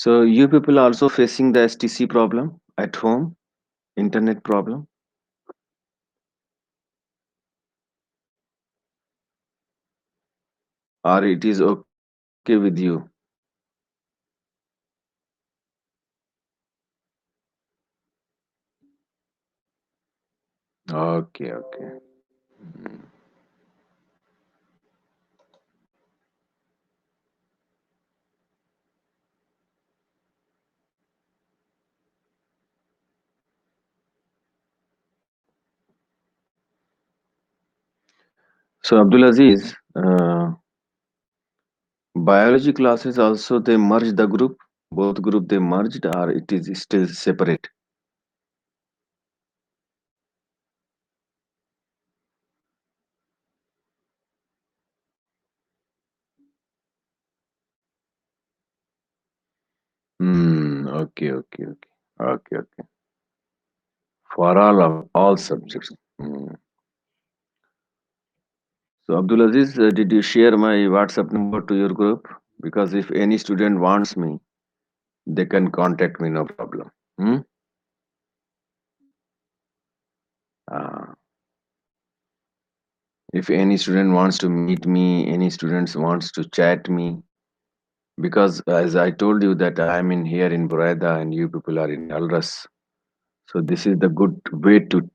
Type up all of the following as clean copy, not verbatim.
So you people also facing the STC problem at home, internet problem, or it is okay with you? Okay, okay. Mm. So Abdulaziz, biology classes also they merge the group, both group they merged, or it is still separate? Okay, okay, okay, okay, okay. For all subjects. Hmm. So Abdulaziz, did you share my WhatsApp number to your group? Because if any student wants me, they can contact me, no problem. Hmm? Uh, if any student wants to meet me, any students wants to chat me, because as I told you that I'm in here in Buraida and you people are in Alras, so this is the good way to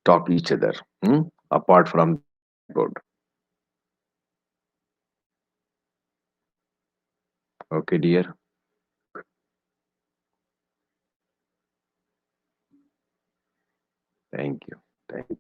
talk each other, apart from the blackboard. Okay, dear. Thank you. Thank you.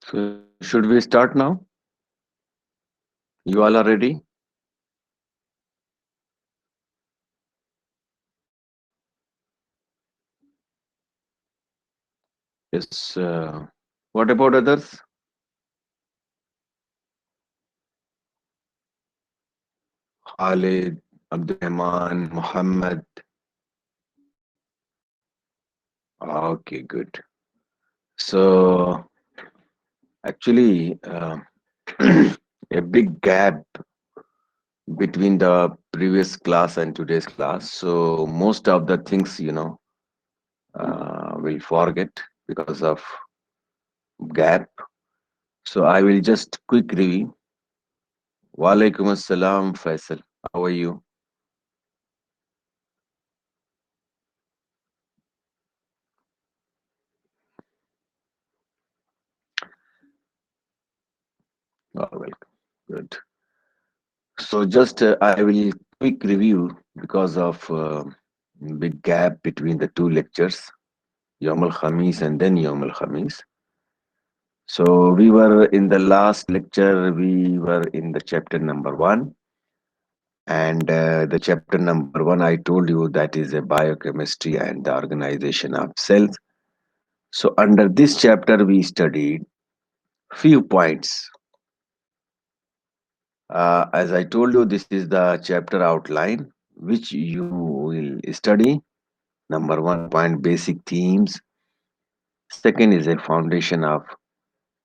So should we start now? You all are ready? Yes. What about others? Khalid, Abdurrahman, Muhammad. Okay, good. So actually, a big gap between the previous class and today's class. So most of the things, will forget because of gap. So I will just quick review. Walaikum assalam, Faisal. How are you? Oh, welcome. Good. So just I will quick review because of big gap between the two lectures, Yom al Khamis and then Yom al Khamis. So we were in the last lecture, we were in the chapter number one. And the chapter number one, I told you that is a biochemistry and the organization of cells. So under this chapter, we studied few points. As I told you, this is the chapter outline which you will study. Number one point, basic themes. Second is a foundation of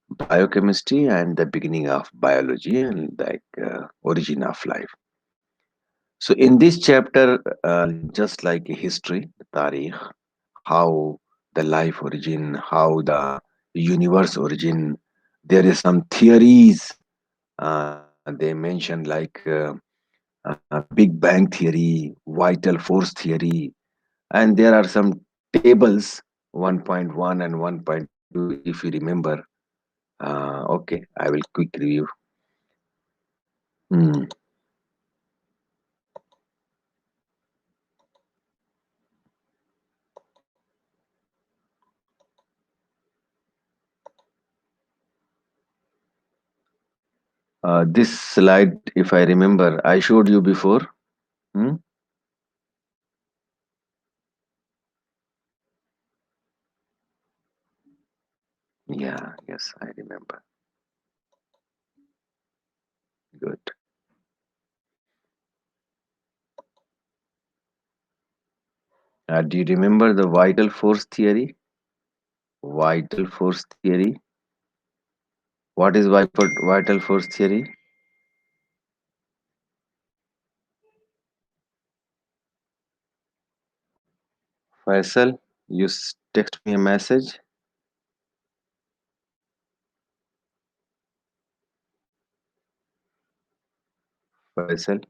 biochemistry and the beginning of biology and like origin of life. So in this chapter, just like history, tarikh, how the life origin, how the universe origin, there is some theories. They mention like Big Bang theory, vital force theory, and there are some tables 1.1 and 1.2 if you remember. Okay, I will quick review. Hmm. This slide, if I remember, I showed you before. Hmm? Yeah, yes, I remember. Good. Do you remember the vital force theory? Vital force theory. What is vital force theory? Faisal, you text me a message. Faisal.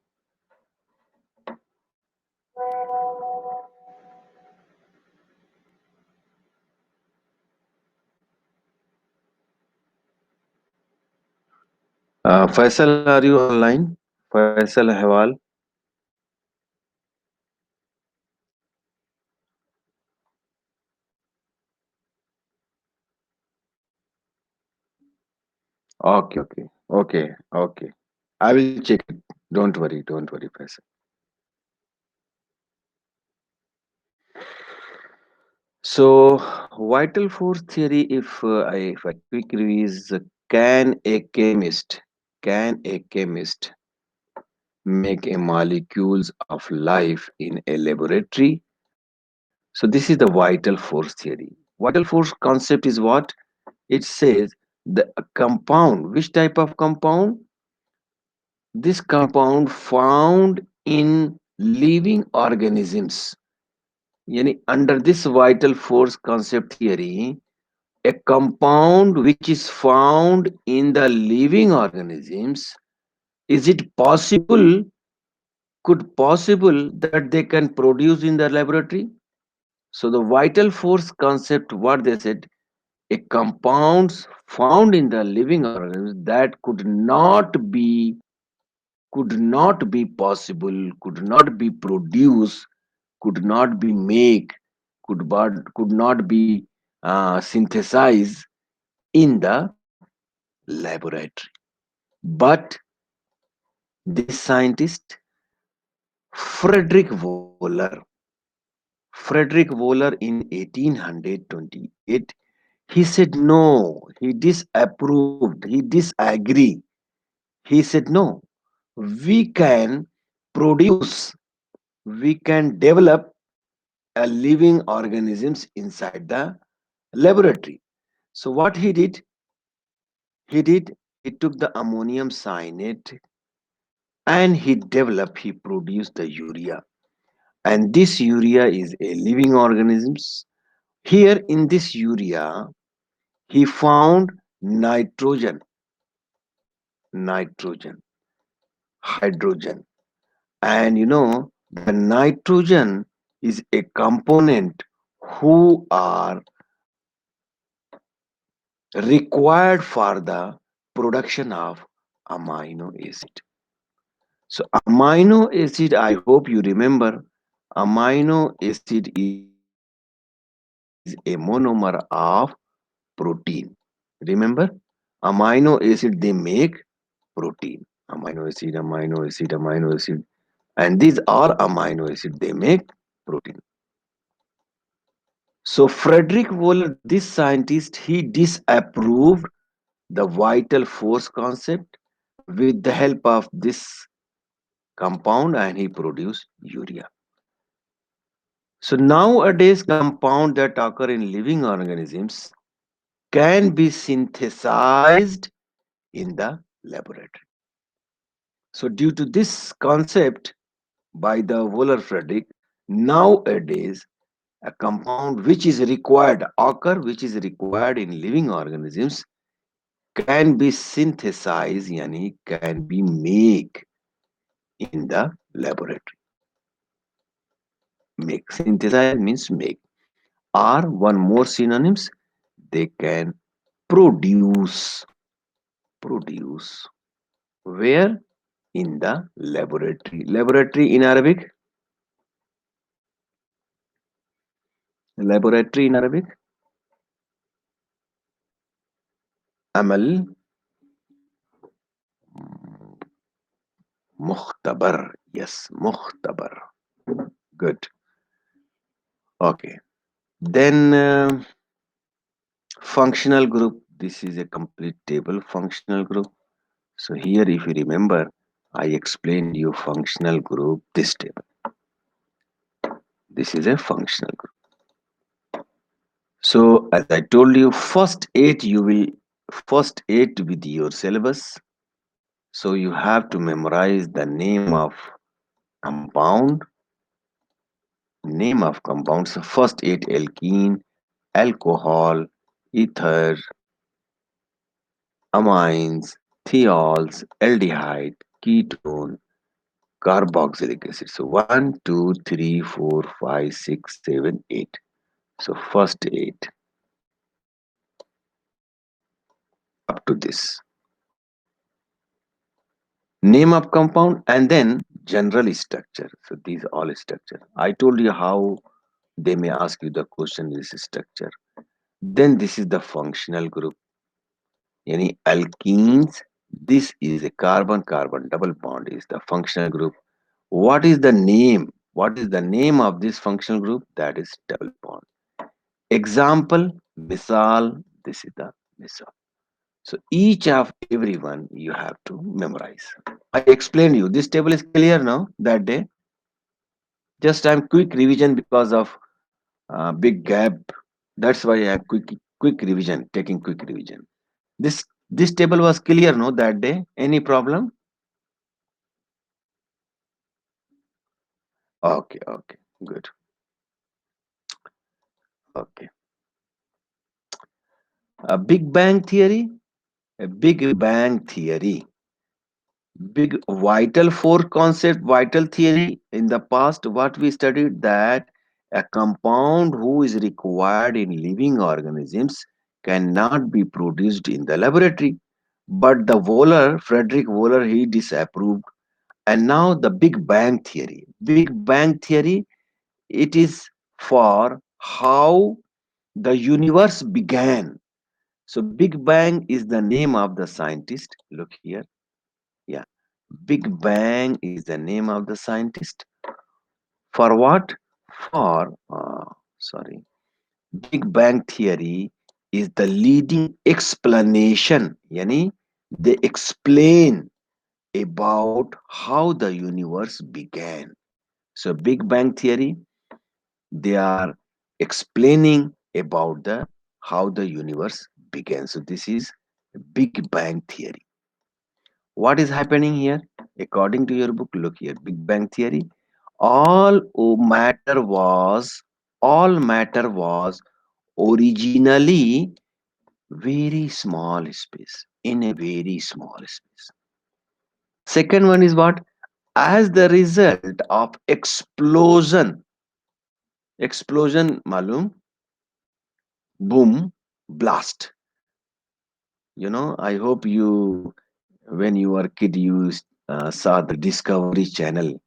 Faisal, are you online? Faisal Hewal. Okay, okay, okay, okay. I will check it. Don't worry, Faisal. So, vital force theory, if I quick review is can a chemist, can a chemist make a molecules of life in a laboratory? So this is the vital force theory. Vital force concept is what? It says the compound, which type of compound? This compound found in living organisms. Yani under this vital force concept theory, a compound which is found in the living organisms, is it possible, could possible that they can produce in the laboratory? So the vital force concept, what they said, a compounds found in the living organisms that could not be possible, could not be produced, could not be make, could not be synthesized in the laboratory. But this scientist, Frederick Wohler, Frederick Wohler in 1828, he said no, he disapproved, he disagreed. He said no, we can produce, we can develop a living organisms inside the laboratory. So what he took the ammonium cyanide and he produced the urea. And this urea is a living organisms. Here in this urea, he found nitrogen, nitrogen, hydrogen. And the nitrogen is a component who are required for the production of amino acid. So amino acid, I hope you remember, amino acid is a monomer of protein. Remember? Amino acid, they make protein. Amino acid, amino acid, amino acid. And these are amino acid, they make protein. So Frederick Wohler, this scientist, he disapproved the vital force concept with the help of this compound, and he produced urea. So nowadays compound that occur in living organisms can be synthesized in the laboratory. So due to this concept by the Wohler Frederick, nowadays a compound which is required occur, which is required in living organisms, can be synthesized, yani can be made in the laboratory. Make, synthesize means make, or one more synonyms, they can produce, produce. Where? In the laboratory. Laboratory in Arabic? Laboratory in Arabic? Amal. Mukhtabar. Yes, Mukhtabar. Good. Okay. Then functional group. This is a complete table. Functional group. So here, if you remember, I explained you functional group. This table. This is a functional group. So as I told you, first eight with your syllabus. So you have to memorize the compound, name of compounds. So first eight: alkene, alcohol, ether, amines, thiols, aldehyde, ketone, carboxylic acid. So one, two, three, four, five, six, seven, eight. So first eight up to this. Name of compound and then general structure. So these all structure. I told you how they may ask you the question is structure. Then this is the functional group. Any alkenes. This is a carbon-carbon double bond is the functional group. What is the name? What is the name of this functional group? That is double bond. Example, misal. This is the misal. So each of everyone you have to memorize. I explained you. This table is clear now that day. Just I'm quick revision because of big gap. That's why I have quick revision, taking quick revision. This table was clear no that day. Any problem? Okay, okay, good. Okay. A Big Bang theory. A Big Bang theory. Big vital four concept vital theory in the past what we studied that a compound who is required in living organisms cannot be produced in the laboratory, but the Wohler Frederick Wohler he disapproved. And now the Big Bang theory, it is for how the universe began. So Big Bang is the name of the scientist. Look here. Yeah. Big Bang is the name of the scientist. For what? For, sorry, Big Bang theory is the leading explanation. Yani, they explain about how the universe began. So, Big Bang theory, they are explaining about the how the universe began. So, this is Big Bang theory. What is happening here? According to your book, look here, Big Bang theory. All matter was, all matter was originally very small space, in a very small space. Second one is what? As the result of explosion, malum, boom, blast. I hope you, when you were kid, you saw the Discovery Channel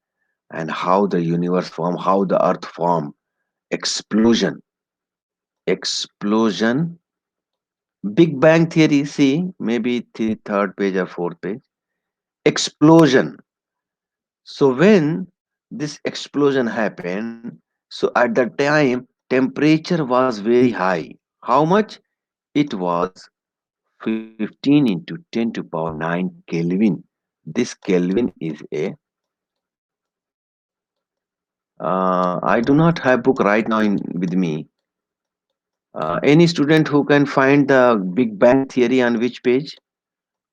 and how the universe formed, how the earth formed. Explosion. Explosion. Big Bang Theory, see, maybe the third page or fourth page. Explosion. So when this explosion happened, so at the time, temperature was very high. How much? It was 15 into 10 to power 9 Kelvin. This Kelvin is a, I do not have book right now with me. Any student who can find the Big Bang Theory on which page?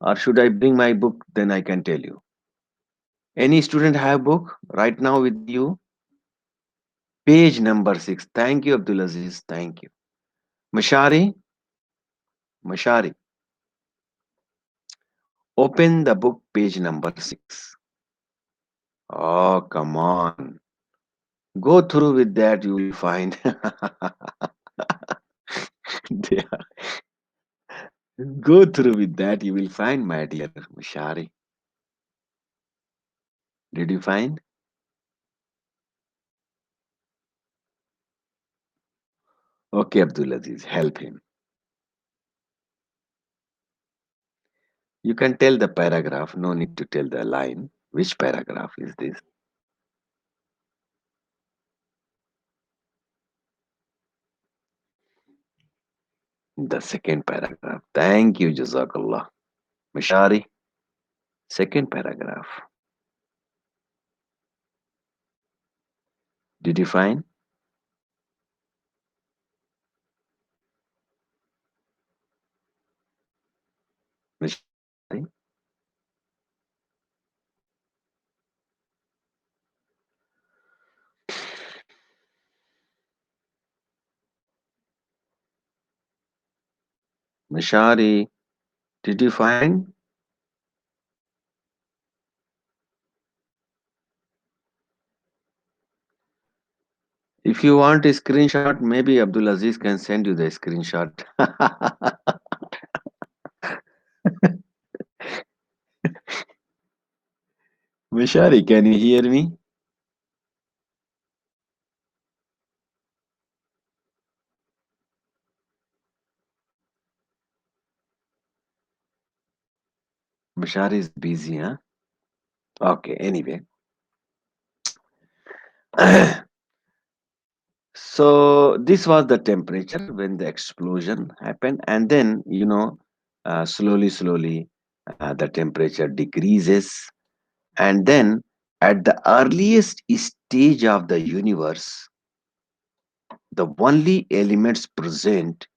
Or should I bring my book? Then I can tell you. Any student have book right now with you? Page number 6. Thank you, Abdulaziz. Thank you. Mashari, Mashari, open the book page number 6. Oh, come on. Go through with that, you will find. Yeah. Go through with that, you will find, my dear Mashari. Did you find? Okay, Abdulaziz, help him. You can tell the paragraph, no need to tell the line. Which paragraph is this? The second paragraph. Thank you, Jazakallah. Mishari, second paragraph. Did you find? Mishari? Mishari, did you find? If you want a screenshot, maybe Abdul Aziz can send you the screenshot. Mishari, can you hear me? Mishari is busy, huh? Okay, anyway. So this was the temperature when the explosion happened, and then slowly, the temperature decreases, and then at the earliest stage of the universe, the only elements present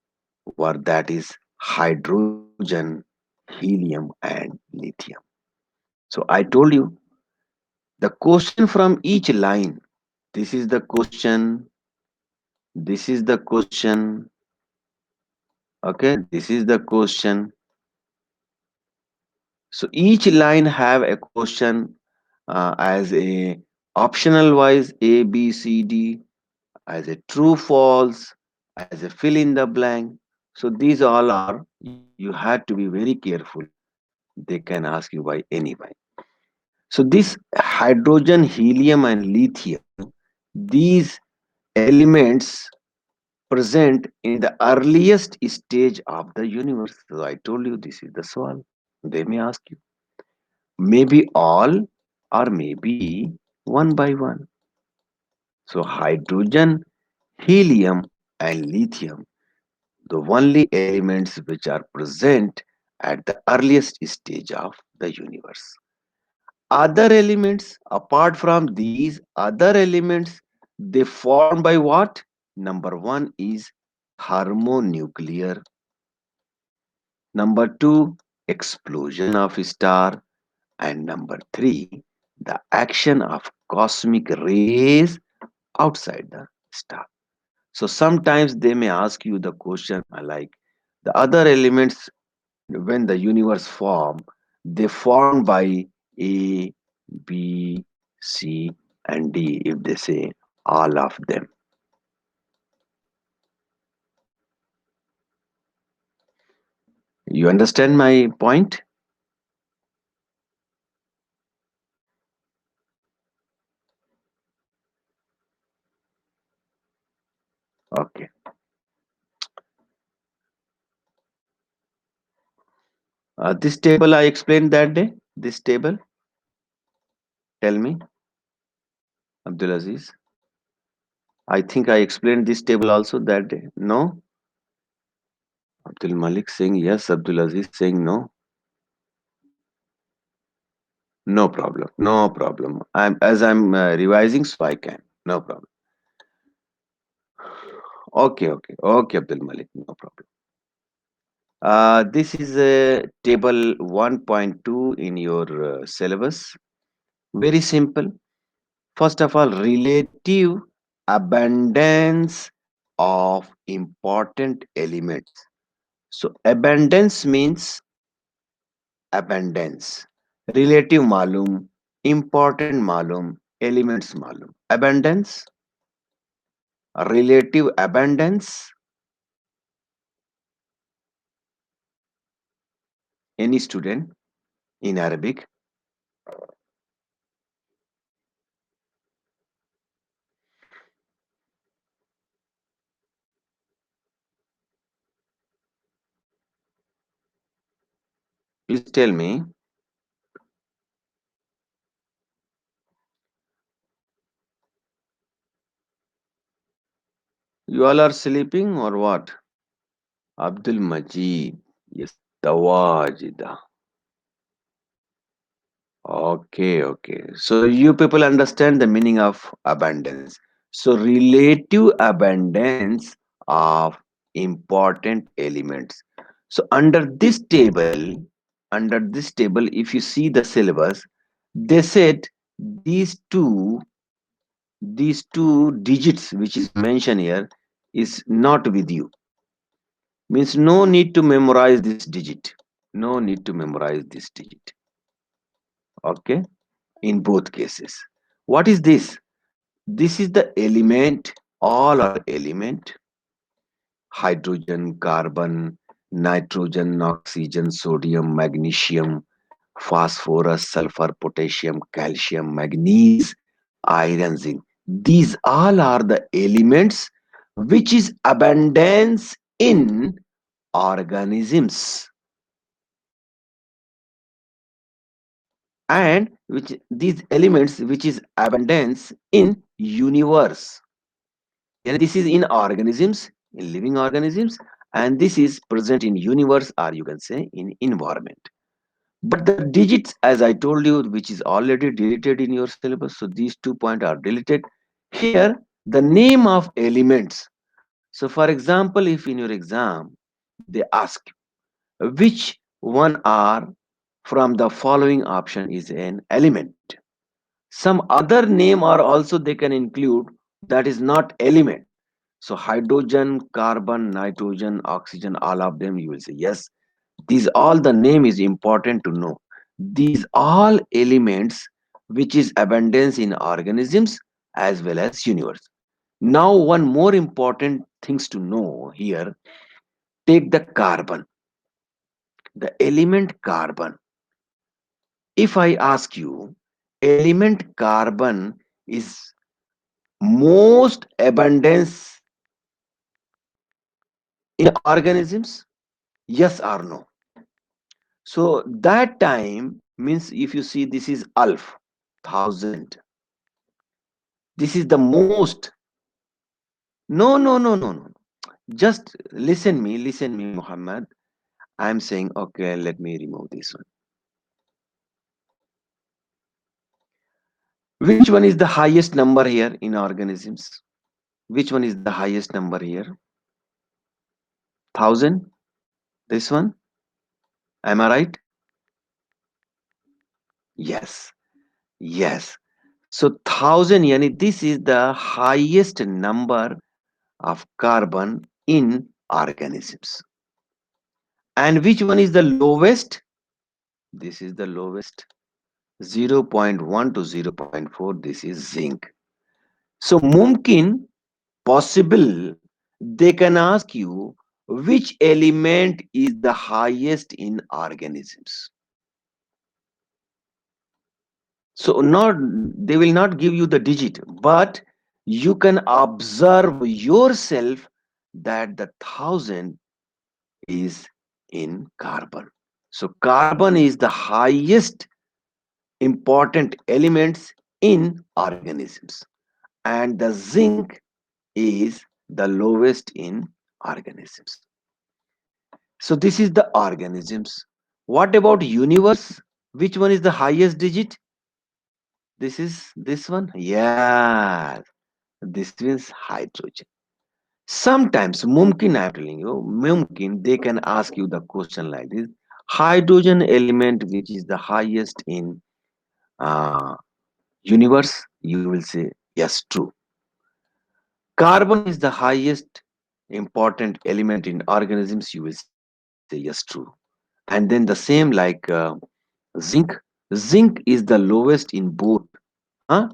were that is hydrogen, helium, and lithium. So I told you the question from each line. This is the question. This is the question. Okay, this is the question. So each line have a question as a optional wise A, B, C, D, as a true, false, as a fill in the blank. So these all are, you had to be very careful. They can ask you by anybody. So this hydrogen, helium, and lithium, these elements present in the earliest stage of the universe. So I told you this is the soul. They may ask you. Maybe all or maybe one by one. So hydrogen, helium, and lithium, the only elements which are present at the earliest stage of the universe. Other elements, apart from these other elements, they form by what? Number one is thermonuclear. Number two, explosion of star. And number three, the action of cosmic rays outside the star. So sometimes they may ask you the question like the other elements when the universe formed, they formed by A, B, C, and D if they say all of them. You understand my point? Okay. This table I explained that day. This table, tell me, Abdulaziz. I think I explained this table also that day. No? Abdul Malik saying yes, Abdul Aziz saying no. No problem. No problem. I'm revising, so I can. No problem. Okay, Abdul Malik. No problem. This is table 1.2 in your syllabus. Very simple. First of all, relative abundance of important elements. So abundance means abundance. Relative malum, important malum, elements malum. Abundance, relative abundance. Any student in Arabic? Please tell me. You all are sleeping or what? Abdul Majid. Yes, Tawajida. Okay, okay. So you people understand the meaning of abundance. So relative abundance of important elements. So under this table, if you see the syllabus, they said these two these two digits which is mentioned here is not with you. Means no need to memorize this digit. No need to memorize this digit. Okay, in both cases. What is this? This is the element, all are element: hydrogen, carbon, nitrogen, oxygen, sodium, magnesium, phosphorus, sulfur, potassium, calcium, manganese, iron, zinc. These all are the elements which is abundance in organisms, and which these elements which is abundance in universe. And this is in organisms, in living organisms, and this is present in universe, or you can say in environment. But the digits, as I told you, which is already deleted in your syllabus, so these 2 points are deleted. Here, the name of elements. So, for example, if in your exam they ask which one are from the following option is an element, some other name are also they can include, that is not element. So hydrogen, carbon, nitrogen, oxygen, all of them you will say yes. These all the name is important to know. These all elements which is abundance in organisms as well as universe. Now one more important things to know here. Take the carbon, the element carbon. If I ask you, element carbon is most abundance in organisms, yes or no? So that time means if you see this is alf, 1000. This is the most. No, no, no, no, no. Just listen me, Muhammad. I'm saying, okay, let me remove this one. Which one is the highest number here in organisms? Which one is the highest number here? 1000? This one? Am I right? Yes. Yes. So 1000, yani this is the highest number of carbon in organisms. And which one is the lowest? This is the lowest. 0.1 to 0.4. This is zinc. So mumkin, possible, they can ask you which element is the highest in organisms. So not, they will not give you the digit, but you can observe yourself that the 1000 is in carbon. So carbon is the highest important elements in organisms, and the zinc is the lowest in organisms. So this is the organisms. What about universe? Which one is the highest digit? This is this one. Yeah, this means hydrogen. Sometimes mumkin, I'm telling you, mumkin, they can ask you the question like this: hydrogen element which is the highest in uh, universe, you will say yes, true. Carbon is the highest important element in organisms, you will say yes, true. And then the same like zinc. Zinc is the lowest in both. Huh?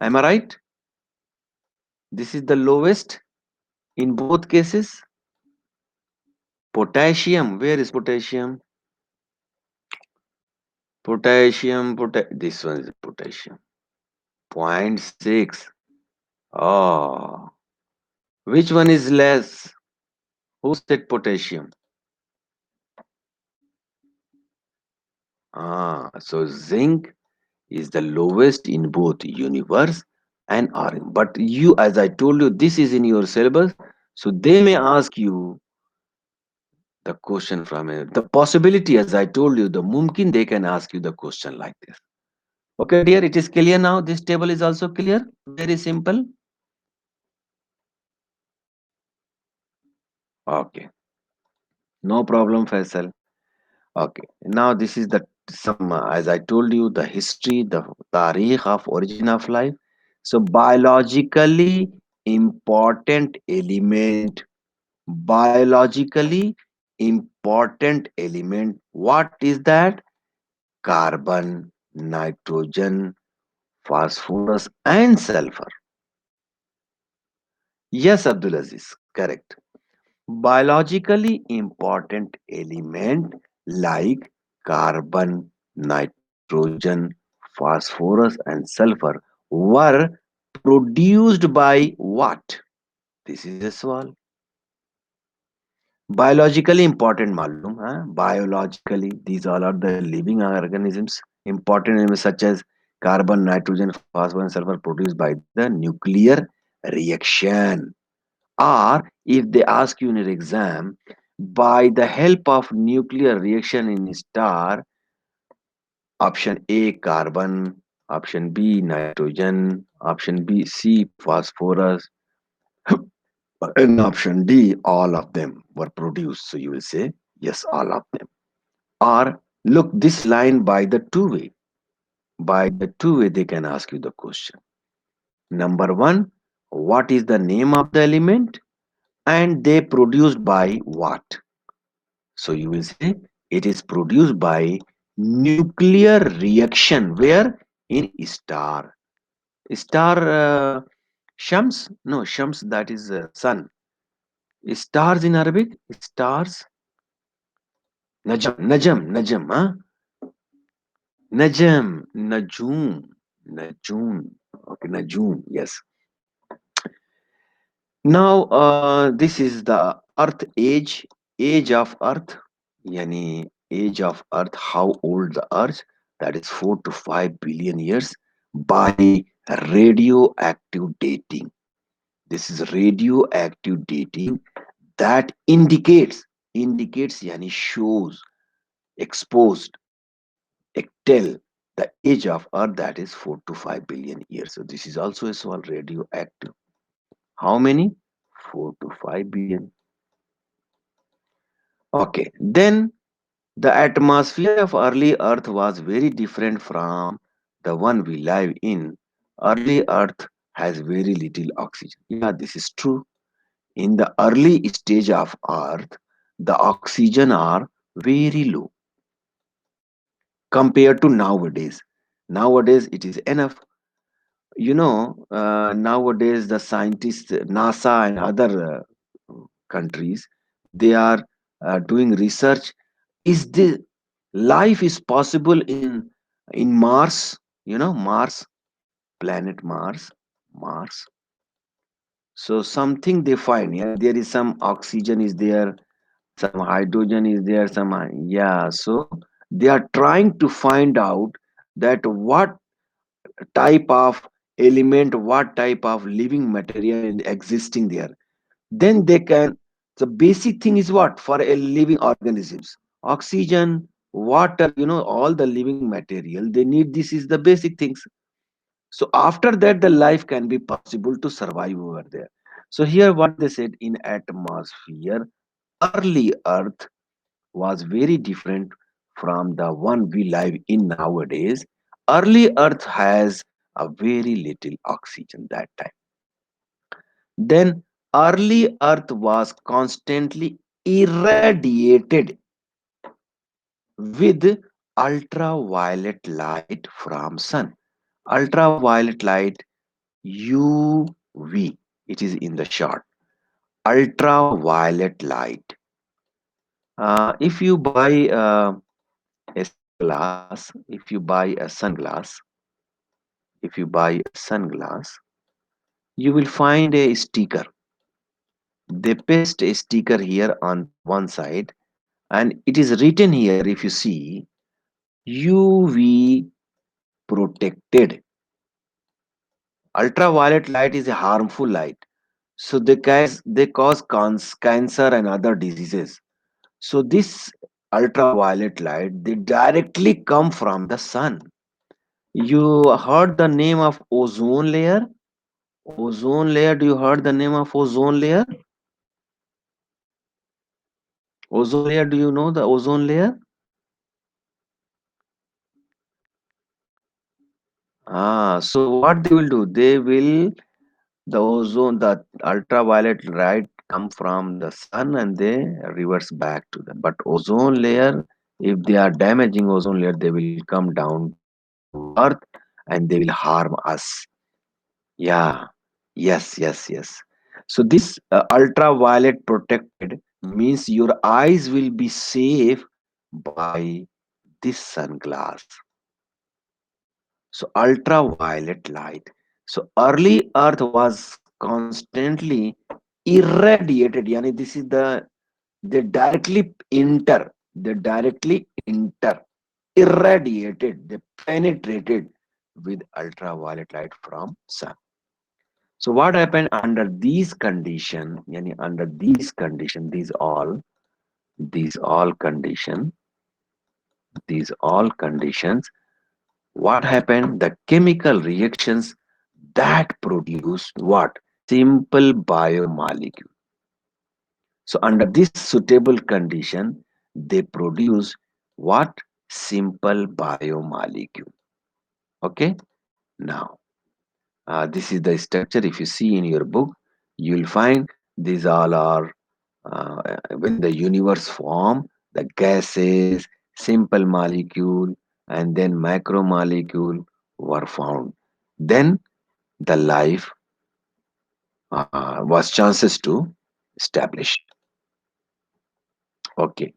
Am I right? This is the lowest in both cases. Potassium, where is potassium? This one is potassium. Point 0.6. Oh, which one is less? Who said potassium? So zinc is the lowest in both universe and orange. But you, as I told you, this is in your syllabus. So they may ask you the question from the possibility, as I told you, the mumkin, they can ask you the question like this. Okay, dear, it is clear now. This table is also clear. Very simple. Okay, no problem, Faisal. Okay, now this is the some as I told you, the history, the tarikh of origin of life. So biologically important element, biologically important element. What is that? Carbon, nitrogen, phosphorus, and sulfur. Yes, Abdul Aziz, correct. Biologically important element like carbon, nitrogen, phosphorus, and sulfur were produced by what? This is a sawal. Biologically important malum, huh? Biologically, these all are the living organisms. Important elements such as carbon, nitrogen, phosphorus, and sulfur produced by the nuclear reaction. Or if they ask you in your exam, by the help of nuclear reaction in star, option A carbon, option B nitrogen, option B C phosphorus, and option D all of them were produced. So you will say yes, all of them. Or look this line by the two-way. By the two-way they can ask you the question. Number one, what is the name of the element? And they produced by what? So you will say it is produced by nuclear reaction. Where? In star. Star Shams? No, Shams that is sun. Stars in Arabic? Stars. Najam, Najam, Najam, huh? Najam, Najum, Najum. Okay, Najum, yes. Now, this is the Earth age, age of Earth, yani age of Earth, how old the Earth, that is 4 to 5 billion years by radioactive dating. This is radioactive dating that indicates, yani shows, exposed, tell the age of Earth that is 4 to 5 billion years. So this is also a small radioactive. How many? 4 to 5 billion. Okay, then the atmosphere of early Earth was very different from the one we live in. Early Earth has very little oxygen. Yeah, this is true. In the early stage of Earth, the oxygen are very low compared to nowadays. Nowadays, it is enough. Nowadays the scientists, NASA and other countries, they are doing research. Is the life is possible in Mars? Mars, planet Mars, Mars. So something they find, yeah, there is some oxygen is there, some hydrogen is there, yeah. So they are trying to find out that what type of element, what type of living material is existing there. Then they can, the basic thing is what for a living organisms? Oxygen, water, all the living material they need. This is the basic things. So after that, the life can be possible to survive over there. So here what they said, in atmosphere, early Earth was very different from the one we live in nowadays. Early Earth has a very little oxygen that time. Then early Earth was constantly irradiated with ultraviolet light from sun. Ultraviolet light, UV, it is in the short. Ultraviolet light. If you buy a sunglass, if you buy a sunglass, you will find a sticker. They paste a sticker here on the one side, and it is written here, if you see, UV protected. Ultraviolet light is a harmful light. So they cause cancer and other diseases. So this ultraviolet light, they directly come from the sun. You heard the name of ozone layer? Ozone layer, do you heard the name of ozone layer? Ozone layer, do you know the ozone layer? So what they will do? They will the ultraviolet light come from the sun and they reverse back to them. But ozone layer, if they are damaging ozone layer, they will come down to earth and they will harm us. Yeah, yes. So this ultraviolet protected means your eyes will be safe by this sunglass. So ultraviolet light. So early Earth was constantly irradiated. Yani this is they directly enter, irradiated, they penetrated with ultraviolet light from sun. So what happened under these condition? Yani under these condition, these all condition, these all conditions. What happened? The chemical reactions that produce what? Simple biomolecule. So under this suitable condition, they produce what? Simple biomolecule. Okay. Now, this is the structure. If you see in your book, you will find these all are when the universe form, the gases, simple molecule, and then macromolecule were found. Then the life was chances to establish. Okay.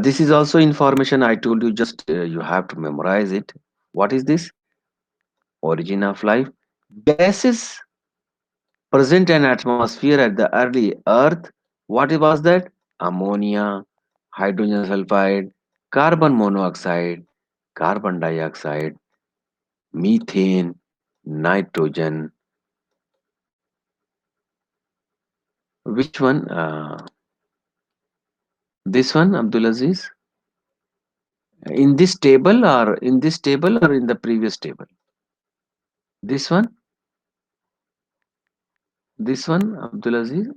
This is also information I told you, just you have to memorize it. What is this? Origin of life. Gases present an atmosphere at the early Earth. What was that? Ammonia, hydrogen sulfide, carbon monoxide, carbon dioxide, methane, nitrogen. Which one? This one, Abdulaziz? In this table or in this table or in the previous table? This one? This one, Abdulaziz?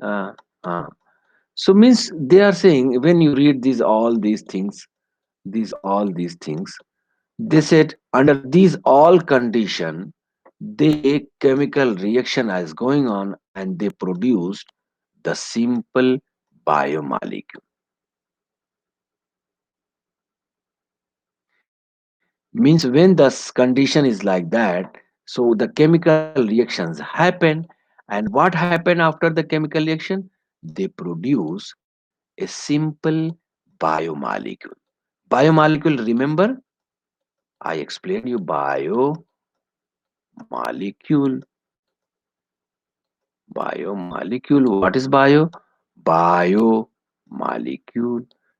So means they are saying when you read these things, they said under these all condition, the chemical reaction is going on and they produced the simple biomolecule. Means when the condition is like that, so the chemical reactions happen, and what happened after the chemical reaction? They produce a simple biomolecule. Biomolecule, remember? I explained you biomolecule. Biomolecule. What is bio? Biomolecule.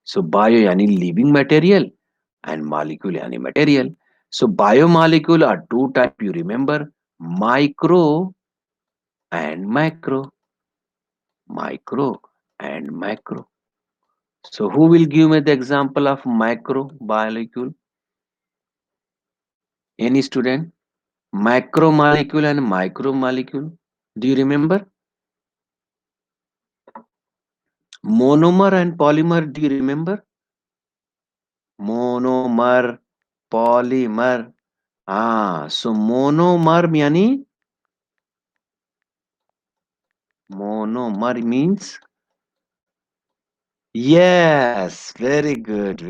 So bio yani living material and molecule yani material. So biomolecule are two type, you remember, micro and macro. Micro and macro. So who will give me the example of micro molecule? Any student? Macromolecule and micromolecule. Do you remember? Monomer and polymer. Do you remember? Monomer, polymer. So monomer monomer means yes. Very good.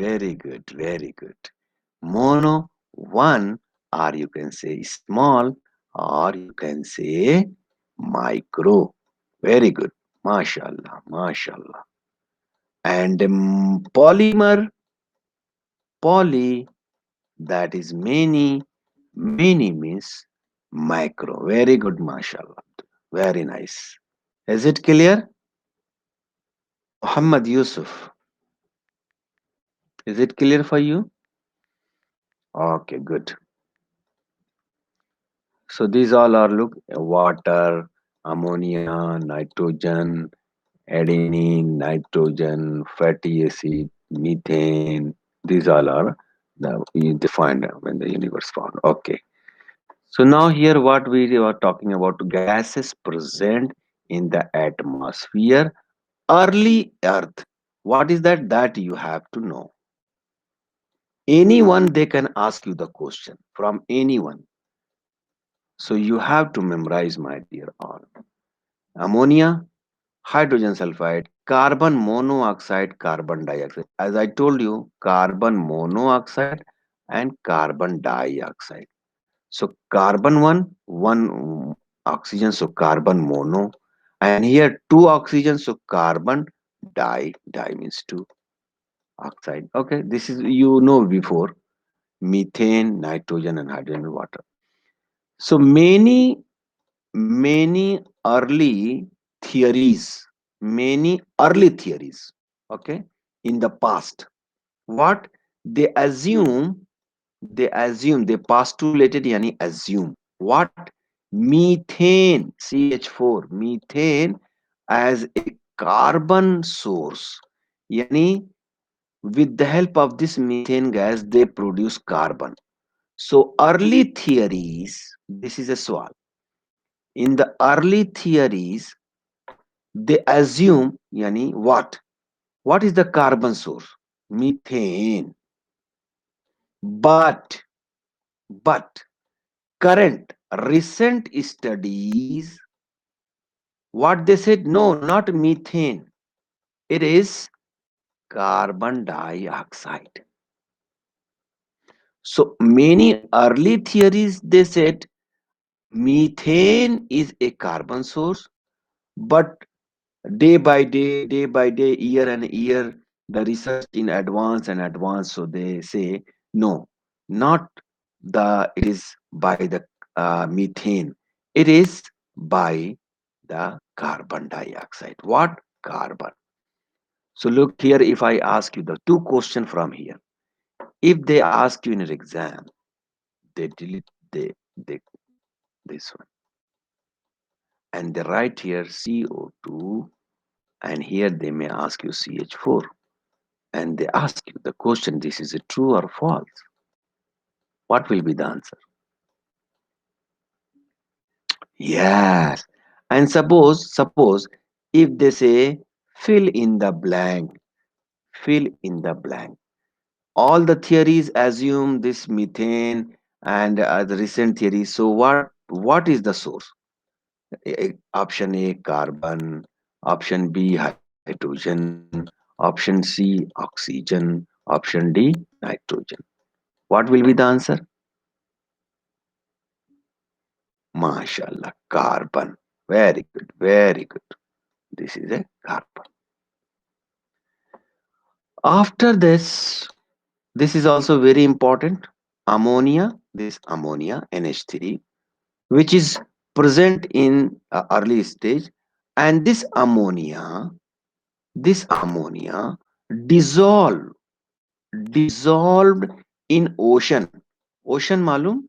Mono one, or you can say small, or you can say micro. Very good. Mashallah. And polymer, poly, that is many. Many means micro. Very good, mashallah. Very nice. Is it clear? Muhammad Yusuf, is it clear for you? Okay, good. So these all are look water, Ammonia, nitrogen, adenine, nitrogen, fatty acid, methane. These all are defined when the universe found. Okay. So now here what we are talking about, gases present in the atmosphere early Earth. What is that? That you have to know. Anyone they can ask you the question from anyone. So you have to memorize, my dear all. Ammonia, hydrogen sulfide, carbon monoxide, carbon dioxide. As I told you, carbon monoxide and carbon dioxide. So carbon one oxygen, so carbon mono, and here two oxygen, so carbon di means two oxide. Okay, this is you know before methane, nitrogen, and hydrogen water. So many early theories, okay, in the past, what they assume, they postulated, yani assume what, methane, CH4, methane as a carbon source, yani with the help of this methane gas they produce carbon. So early theories, this is a swal. In the early theories, they assume, yani what? What is the carbon source? Methane. But, but current recent studies, what they said, no, not methane. It is carbon dioxide. So many early theories they said methane is a carbon source, but day by day, year and year, the research in advance and advance, so they say no, not it is by the methane, it is by the carbon dioxide. What? Carbon. So look here, if I ask you the two question from here, if they ask you in an exam, they delete they this one, and they write here CO2, and here they may ask you CH4, and they ask you the question, this is a true or false, what will be the answer? Yes. And suppose if they say fill in the blank, fill in the blank, all the theories assume this methane and the recent theories, so what is the source? Option A carbon, option B hydrogen, option C oxygen, option D nitrogen. What will be the answer? MashaAllah, carbon. Very good, very good. This is a carbon. After this is also very important. Ammonia, this ammonia, NH3, which is present in early stage, and this ammonia dissolve, dissolved in ocean. Ocean malum?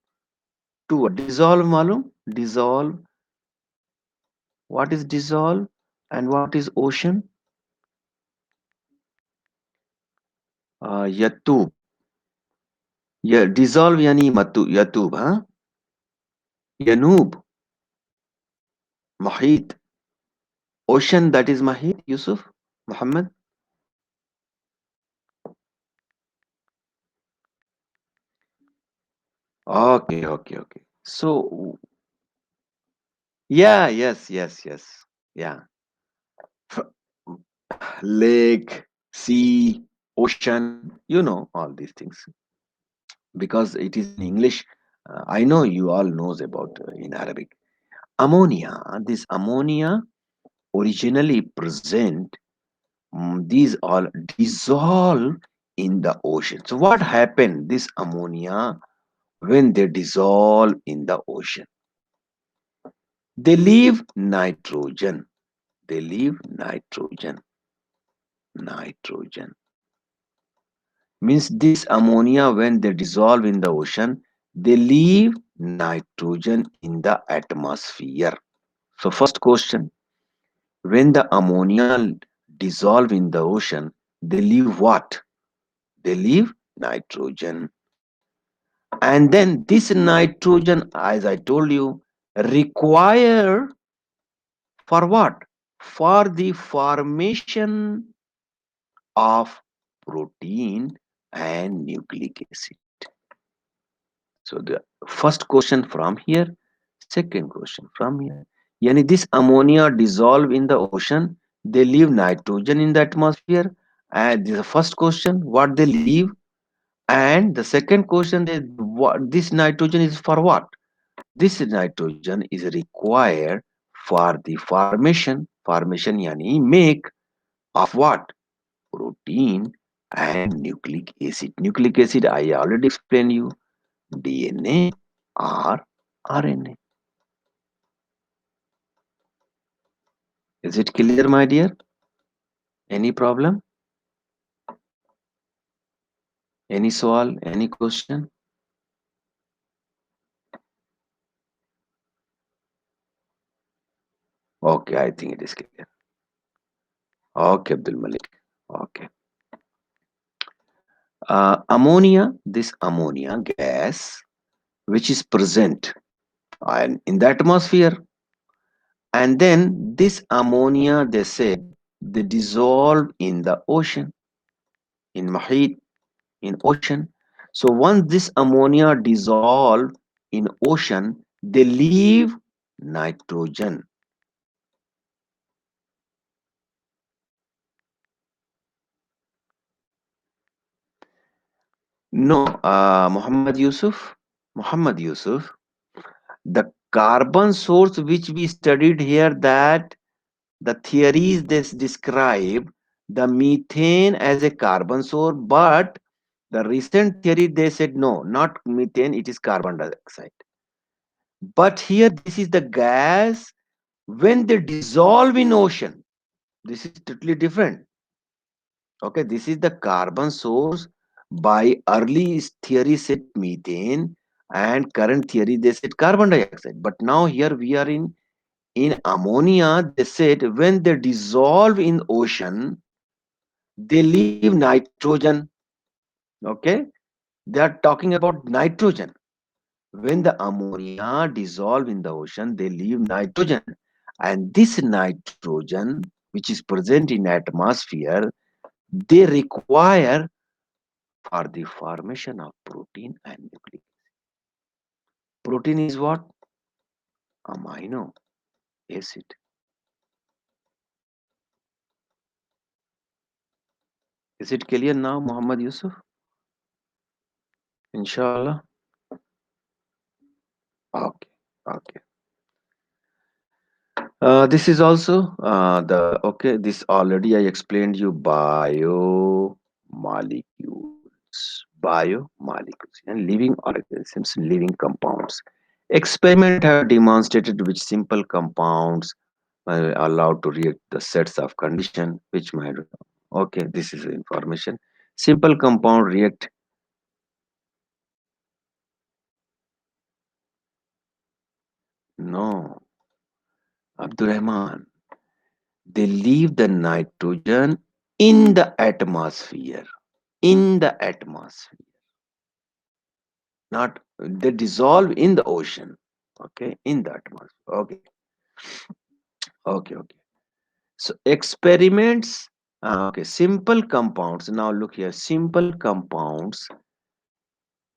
To dissolve malum? Dissolve. What is dissolve and what is ocean? Yatub. Yeah, dissolve yani yatub, huh? Yanub, Mahit. Ocean, that is Mahit, Yusuf, Muhammad. Okay, okay, okay. So, yeah, yes. Yeah. Lake, sea, ocean, all these things. Because it is in English, I know you all knows about in Arabic. Ammonia, this ammonia originally present, these all dissolve in the ocean. So what happened? This ammonia, when they dissolve in the ocean, they leave nitrogen. They leave nitrogen. Nitrogen means this ammonia, when they dissolve in the ocean, they leave nitrogen in the atmosphere. So first question, when the ammonia dissolve in the ocean, they leave what? They leave nitrogen. And then this nitrogen, as I told you, require for what? For the formation of protein and nucleic acid. So the first question from here, second question from here. Yani this ammonia dissolve in the ocean, they leave nitrogen in the atmosphere. And the first question, what they leave, and the second question, they, what this nitrogen is for what? This nitrogen is required for the formation yani make of what? Protein and nucleic acid. Nucleic acid I already explained you, DNA or RNA. Is it clear, my dear? Any problem? Any soal? Any question? Okay, I think it is clear. Okay, Abdul Malik. Okay. This ammonia gas, which is present in the atmosphere, and then this ammonia, they said, they dissolve in the ocean, in Mahit, in ocean. So once this ammonia dissolve in ocean, they leave nitrogen. No, Muhammad Yusuf. Muhammad Yusuf, the carbon source which we studied here, that the theories this describe the methane as a carbon source, but the recent theory they said no, not methane, it is carbon dioxide. But here this is the gas when they dissolve in ocean. This is totally different. Okay, this is the carbon source. By early theory said methane, and current theory they said carbon dioxide. But now here we are in ammonia. They said when they dissolve in ocean, they leave nitrogen. Okay, they are talking about nitrogen. When the ammonia dissolve in the ocean, they leave nitrogen, and this nitrogen, which is present in atmosphere, they require for the formation of protein and nucleic. Protein is what? Amino acid. Is it clear now, Muhammad Yusuf? Inshallah. Okay. Okay. This is also the okay. This already I explained you biomolecules, biomolecules, and living organisms, living compounds. Experiment have demonstrated which simple compounds are allowed to react the sets of condition which might. Okay, this is information. Simple compound react. No, Abdurrahman. They leave the nitrogen in the atmosphere. In the atmosphere, not they dissolve in the ocean. Okay, in the atmosphere. Okay, okay. So experiments. Okay, simple compounds. Now look here. Simple compounds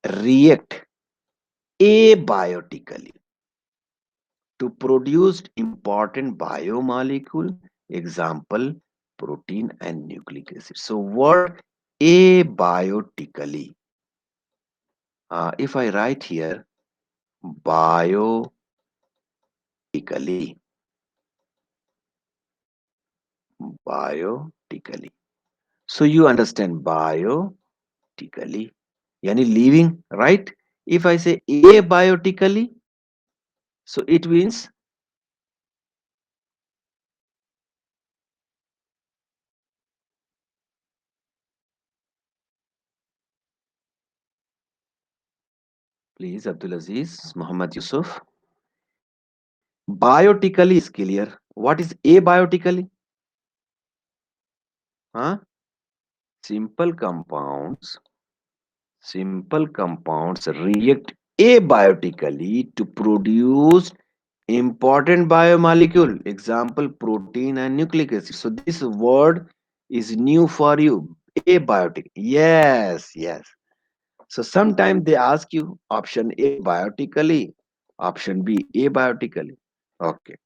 react abiotically to produce important biomolecule. Example: protein and nucleic acid. So word abiotically. If I write here biotically, biotically. So you understand biotically, yani living, right? If I say abiotically, so it means, please, Abdul Aziz, Muhammad Yusuf. Biotically is clear. What is abiotically? Huh? Simple compounds, simple compounds react abiotically to produce important biomolecule. Example, protein and nucleic acid. So this word is new for you. Abiotic. Yes, yes. So sometimes they ask you option A biotically, option B abiotically. Okay.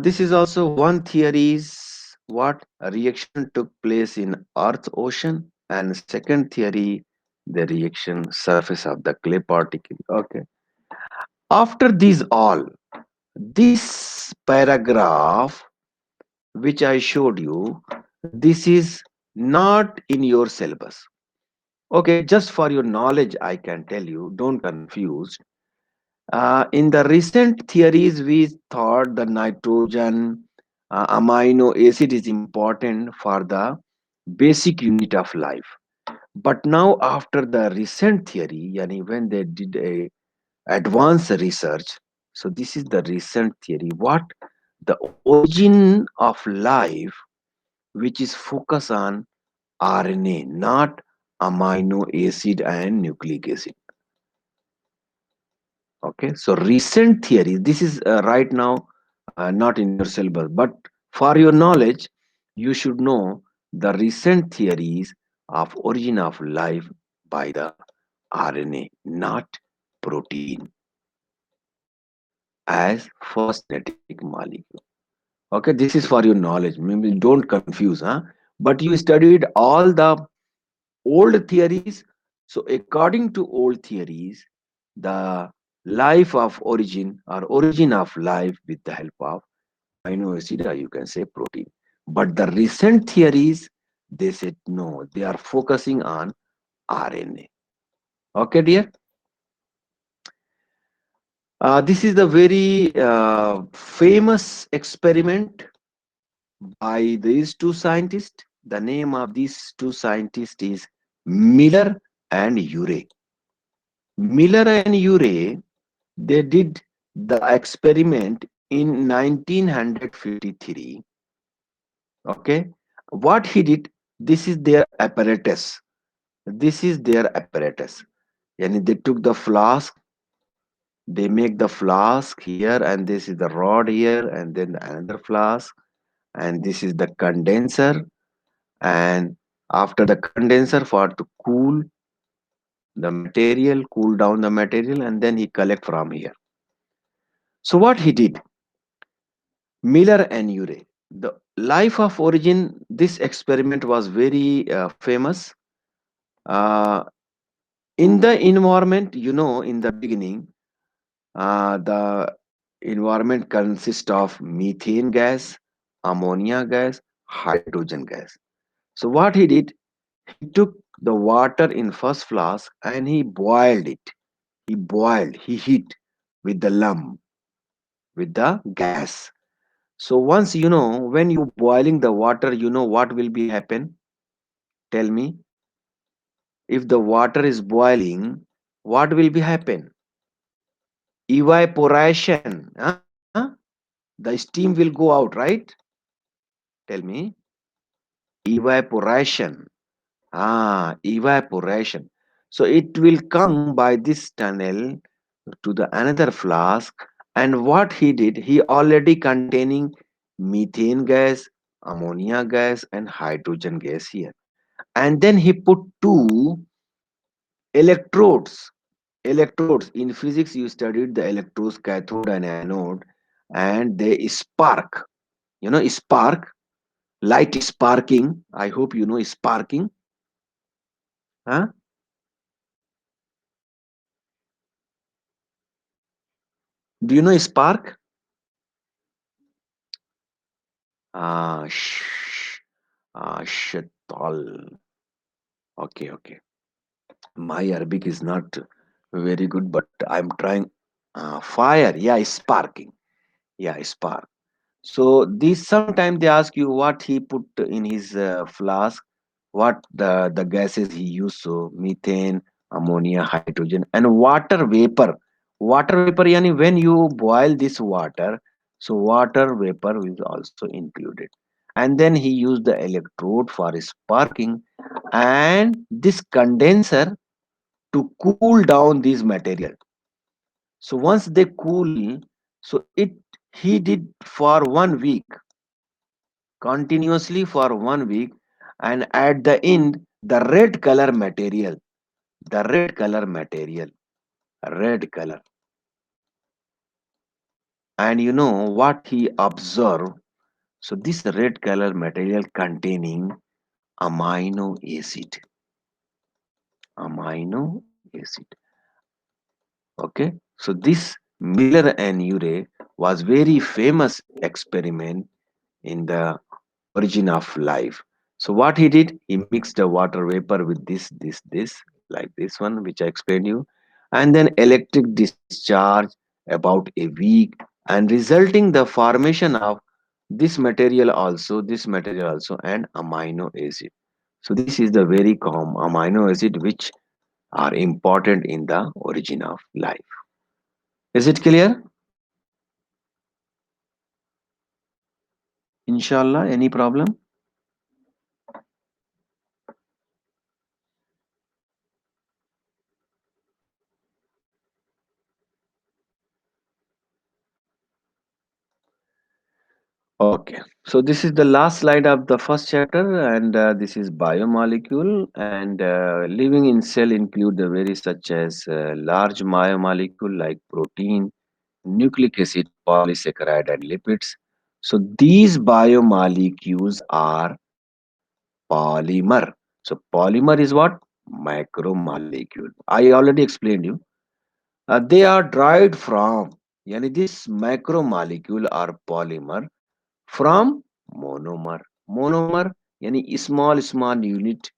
This is also one theory is what a reaction took place in Earth ocean, and second theory the reaction surface of the clay particle. Okay. After these all, this paragraph which I showed you, this is not in your syllabus. Okay, just for your knowledge, I can tell you, don't confuse. In the recent theories, we thought the nitrogen amino acid is important for the basic unit of life. But now, after the recent theory, yani when they did a advanced research, so this is the recent theory. What the origin of life, which is focus on RNA, not amino acid and nucleic acid. Okay, so recent theory, this is right now not in your syllabus, but for your knowledge, you should know the recent theories of origin of life by the RNA, not protein, as first genetic molecule. Okay, this is for your knowledge. Maybe don't confuse, huh? But you studied all the old theories. So according to old theories, the life of origin or origin of life with the help of amino acid, or you can say protein. But the recent theories, they said no, they are focusing on RNA. Okay, dear. This is the very famous experiment by these two scientists. The name of these two scientists is Miller and Urey. Miller and Urey, they did the experiment in 1953. Okay, what he did, this is their apparatus. This is their apparatus. And they took the flask, they make the flask here, and this is the rod here, and then another flask, and this is the condenser. And after the condenser, for to cool the material, cool down the material, and then he collect from here. So what he did, Miller and Urey. The life of origin, this experiment was very famous. Uh, in the environment, in the beginning, the environment consists of methane gas, ammonia gas, hydrogen gas. So what he did, he took the water in first flask and he boiled it. He heat with the lump, with the gas. So once when you boiling the water, what will be happen? Tell me, if the water is boiling, what will be happen? Evaporation. Huh? The steam will go out, right? Tell me. Evaporation. Evaporation. So it will come by this tunnel to the another flask. And what he did, he already containing methane gas, ammonia gas, and hydrogen gas here. And then he put two electrodes. Electrodes in physics, you studied the electrodes, cathode and anode, and they spark. Spark, light sparking. I hope you know sparking. Huh? Do you know spark? Ah, shatal. Okay, okay. My Arabic is not very good, but I'm trying. Fire, yeah, sparking. Yeah, spark. So these sometimes they ask you what he put in his flask, what the gases he used. So methane, ammonia, hydrogen, and water vapor. Water vapor, yani when you boil this water, so water vapor is also included. And then he used the electrode for sparking and this condenser to cool down this material. So once they cool, so it he did for 1 week, continuously for 1 week, and at the end, the red color, and you know what he observed? So this red color material containing amino acid, amino acid. Okay, so this Miller and Urey was very famous experiment in the origin of life. So what he did, he mixed the water vapor with this, like this one, which I explained you, and then electric discharge about a week, and resulting the formation of this material also, and amino acid. So this is the very common amino acid which are important in the origin of life. Is it clear? Inshallah, any problem? Okay, so this is the last slide of the first chapter, and this is biomolecule. And living in cell include the very such as large biomolecule like protein, nucleic acid, polysaccharide, and lipids. So these biomolecules are polymer. So polymer is what? Macromolecule. I already explained you. They are derived from, yani this macromolecule are polymer from monomer. Monomer, yani small unit,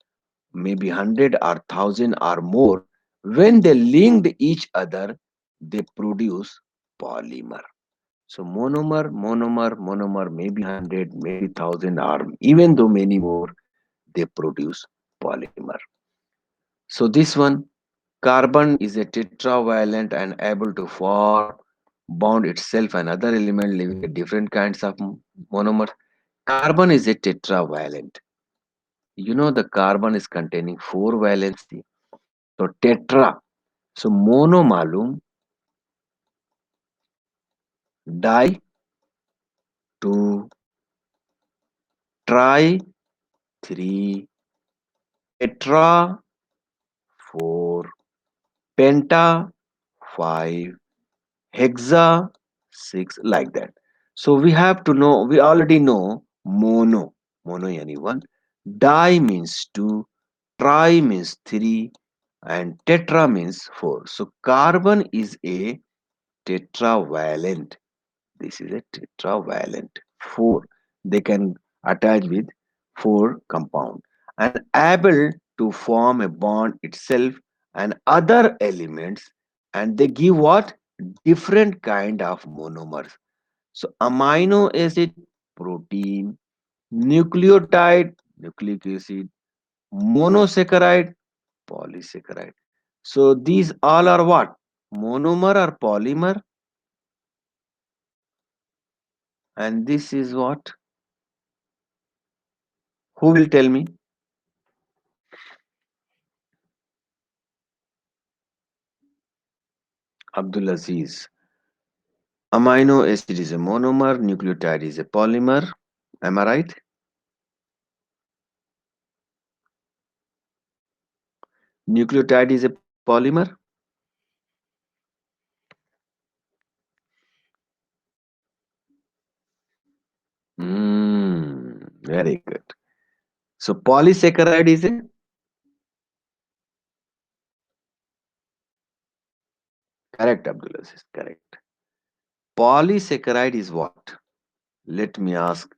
maybe 100 or 1000 or more. When they linked each other, they produce polymer. So monomer, maybe 100, maybe 1000, or even though many more, they produce polymer. So this one, carbon is a tetravalent and able to form bond itself and other element living at different kinds of monomers. Carbon is a tetravalent. You know the carbon is containing four valency. So tetra. So mono malum, di, two, tri, three, tetra, four, penta, five, hexa, six, like that. So we have to know, we already know mono yani one, di means two, tri means three, and tetra means four. So carbon is a tetravalent. This is a tetravalent. Four. They can attach with four compound and able to form a bond itself and other elements, and they give what? Different kind of monomers. So amino acid, protein, nucleotide, nucleic acid, monosaccharide, polysaccharide. So these all are what? Monomer or polymer, and this is what? Who will tell me? Abdul Aziz. Amino acid is a monomer, nucleotide is a polymer. Am I right? Nucleotide is a polymer. Very good. So polysaccharide is a correct, Abdul Aziz. Correct. Polysaccharide is what? Let me ask.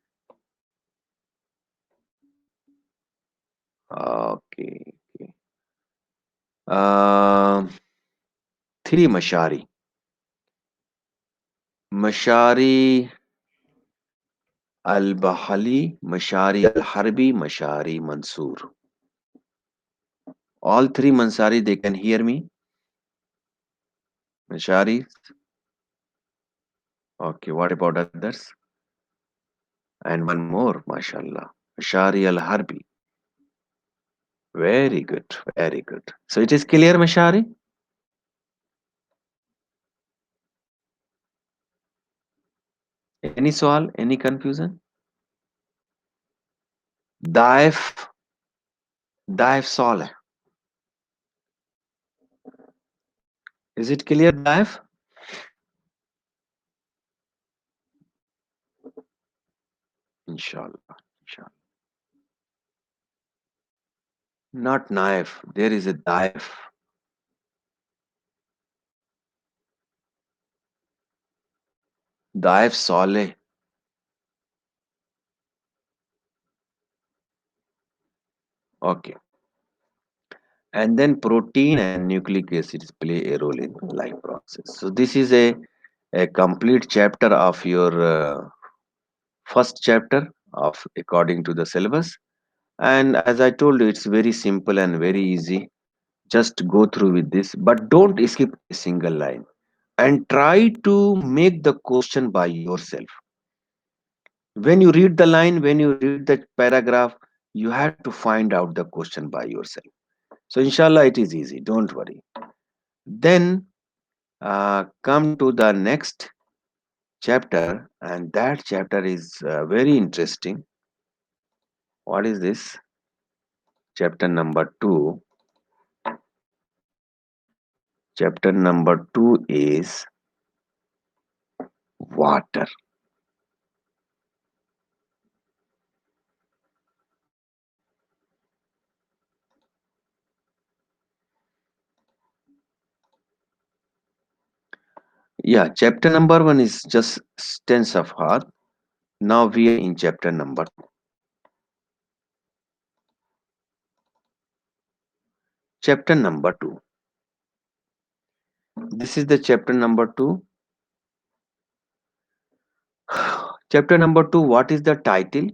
Okay. Okay. Um, three Mashari. Mashari al Bahali, Mashari al Harbi, Mashari Mansoor. All three Mansari, they can hear me. Mashari. Okay, what about others? And one more, mashallah. Mashari Al Harbi. Very good, very good. So it is clear, Mashari? Any swal? Any confusion? Daif, Daif Saleh. Is it clear, Daif? Inshallah, inshallah. Not Naif. There is a Daif. Daif Saleh. Okay. And then protein and nucleic acids play a role in life process. So this is a complete chapter of your first chapter of according to the syllabus. And as I told you, it's very simple and very easy. Just go through with this, but don't skip a single line and try to make the question by yourself. When you read the line, when you read the paragraph, you have to find out the question by yourself. So inshallah it is easy, don't worry. Then come to the next chapter, and that chapter is very interesting. What is this? Chapter number 2. Chapter number 2 is water. Yeah, chapter number 1 is just tense of heart. Now we are in chapter number 2. Chapter number 2. This is the chapter number 2. Chapter number 2, what is the title?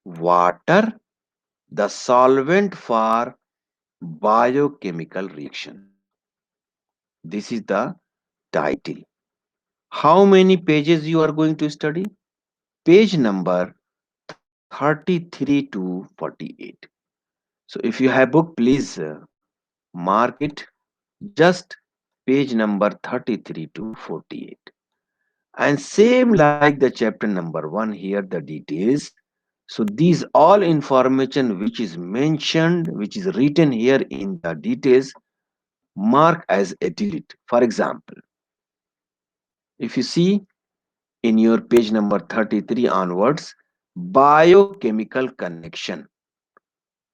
Water, the solvent for biochemical reaction. This is the title. How many pages you are going to study? Page number 33 to 48. So if you have book, please mark it just page number 33 to 48. And same like the chapter number 1, here the details. So these all information which is mentioned, which is written here in the details, mark as a delete. For example, if you see in your page number 33 onwards, biochemical connection.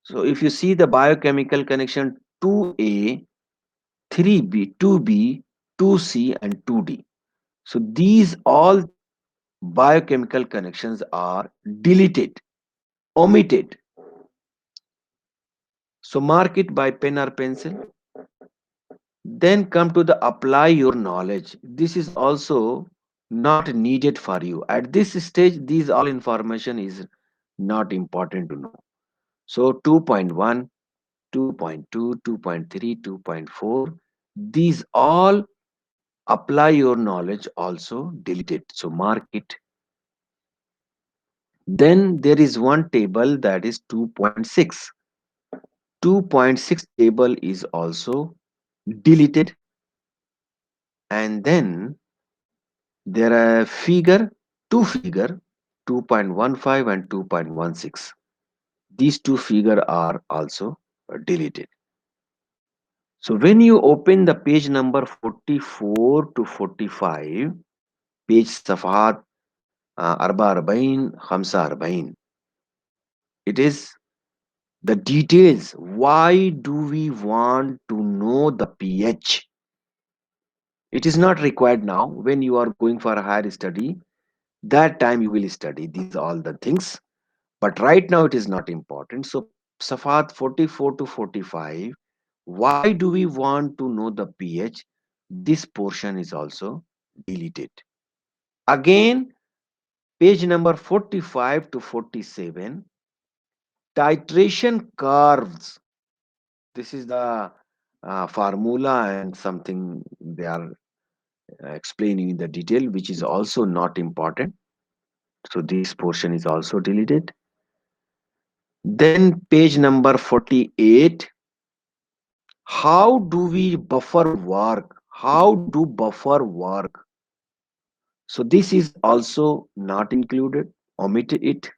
So if you see the biochemical connection 2A, 3B, 2B, 2C and 2D. So these all biochemical connections are deleted, omitted. So mark it by pen or pencil. Then come to the apply your knowledge. This is also not needed for you. At this stage, these all information is not important to know. So 2.1, 2.2, 2.3, 2.4, these all apply your knowledge also deleted. So mark it. Then there is one table that is 2.6. 2.6 table is also deleted. And then there are two figure 2.15 and 2.16. These two figure are also deleted. So when you open the page number 44 to 45, page Safahat Arba Arbain, Khamsa Arbain, it is the details. Why do we want to know the pH? It is not required now. When you are going for a higher study, that time you will study these all the things. But right now it is not important. So Safat 44 to 45, why do we want to know the pH? This portion is also deleted. Again, page number 45 to 47, titration curves. This is the formula and something they are explain you in the detail, which is also not important. So this portion is also deleted. Then page number 48. How do we buffer work? How do buffer work? So this is also not included. Omit it.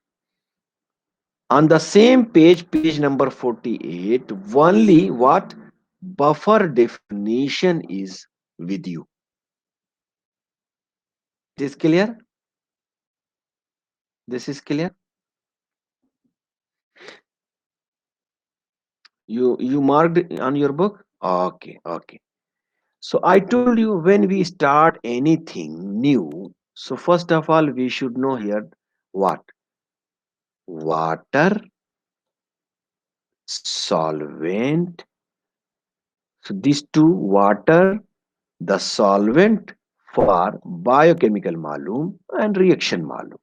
On the same page, page number 48, only what buffer definition is with you. It is clear? This is clear? You marked on your book? Okay, okay. So I told you when we start anything new, so first of all we should know here what? Water, solvent. So these two, water, the solvent for biochemical malum and reaction malum.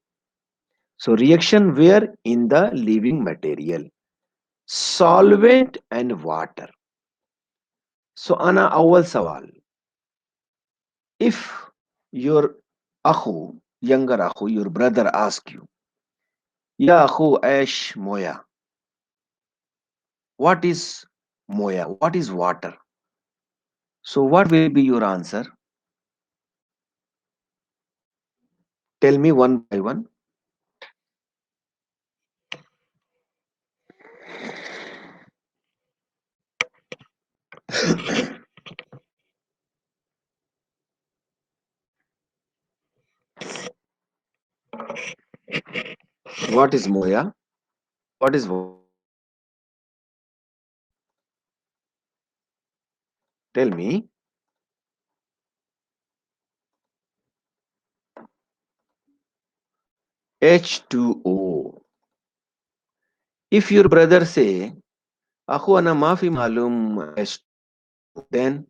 So reaction where in the living material, solvent and water. So ana awal sawal, if your akhu, younger akhu, your brother ask you, ya akhu ash moya, what is moya? What is water? So what will be your answer? Tell me one by one. What is moya? What is water? Tell me. H2O. If your brother say, Akhu ana mafi malum H2O, then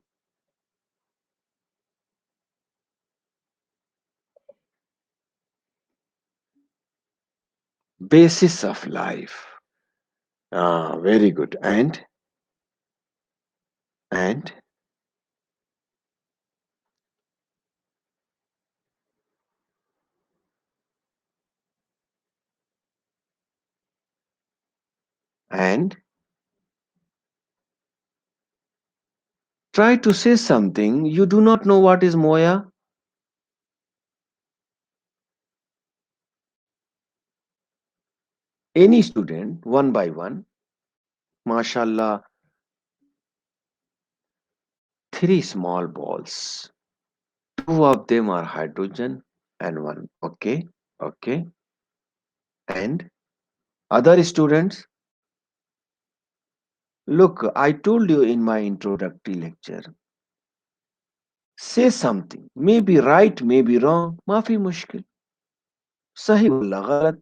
basis of life. Ah, very good. And, and try to say something. You do not know what is moya? Any student, one by one. Mashallah, three small balls. Two of them are hydrogen and one. Okay, okay. And other students, look, I told you in my introductory lecture, say something. Maybe right, maybe wrong. माफी मुश्किल. सही वल्ला गलत.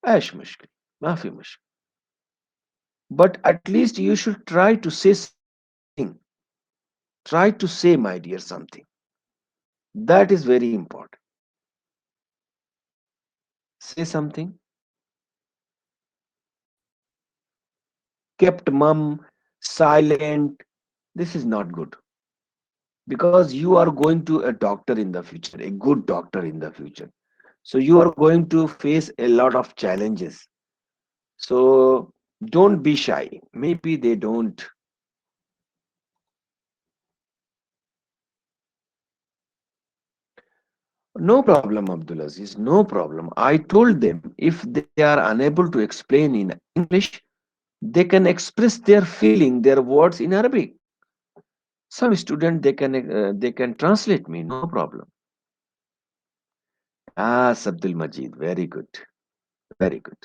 ऐश मुश्किल. माफी मुश्किल. But at least you should try to say something. Try to say, my dear, something. That is very important. Say something. Kept mum, silent. This is not good. Because you are going to a doctor in the future, a good doctor in the future. So you are going to face a lot of challenges. So don't be shy. Maybe they don't. No problem, Abdulaziz. No problem. I told them if they are unable to explain in English, they can express their feeling, their words in Arabic. Some student they can translate me. No problem. Ah, Abdul Majid. Very good. Very good.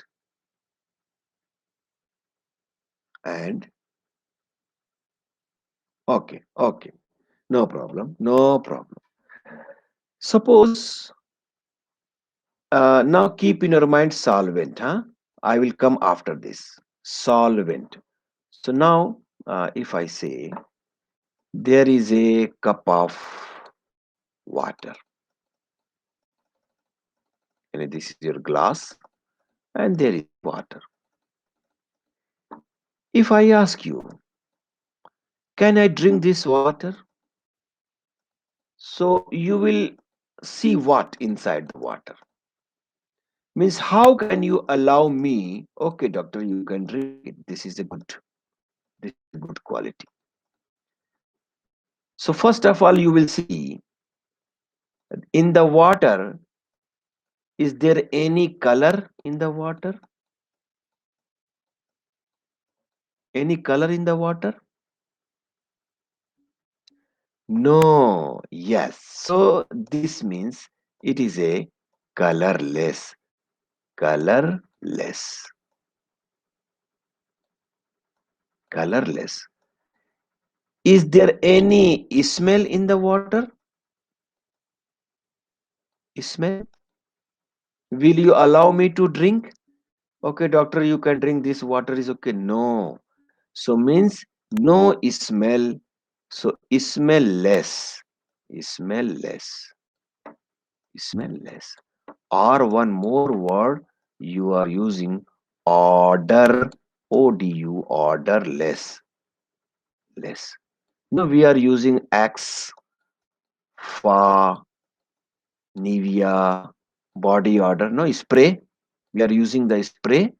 And okay, okay. No problem. No problem. Suppose now keep in your mind solvent, huh? I will come after this. Solvent. So now, if I say there is a cup of water, and this is your glass, and there is water. If I ask you, can I drink this water? So you will see what inside the water. Means how can you allow me? Okay, doctor, you can drink it. This is a good quality. So first of all, you will see in the water, is there any color in the water? Any color in the water? No. Yes. So this means it is a colorless. Colorless. Colorless. Is there any smell in the water? Smell? Will you allow me to drink? Okay, doctor, you can drink this water is okay. No. So means no smell. So smell less. Smell less. Smell less. Or one more word you are using order. ODU order less. Less. No, we are using Axe, Fa, Nivea, body odor. No, spray. We are using the spray.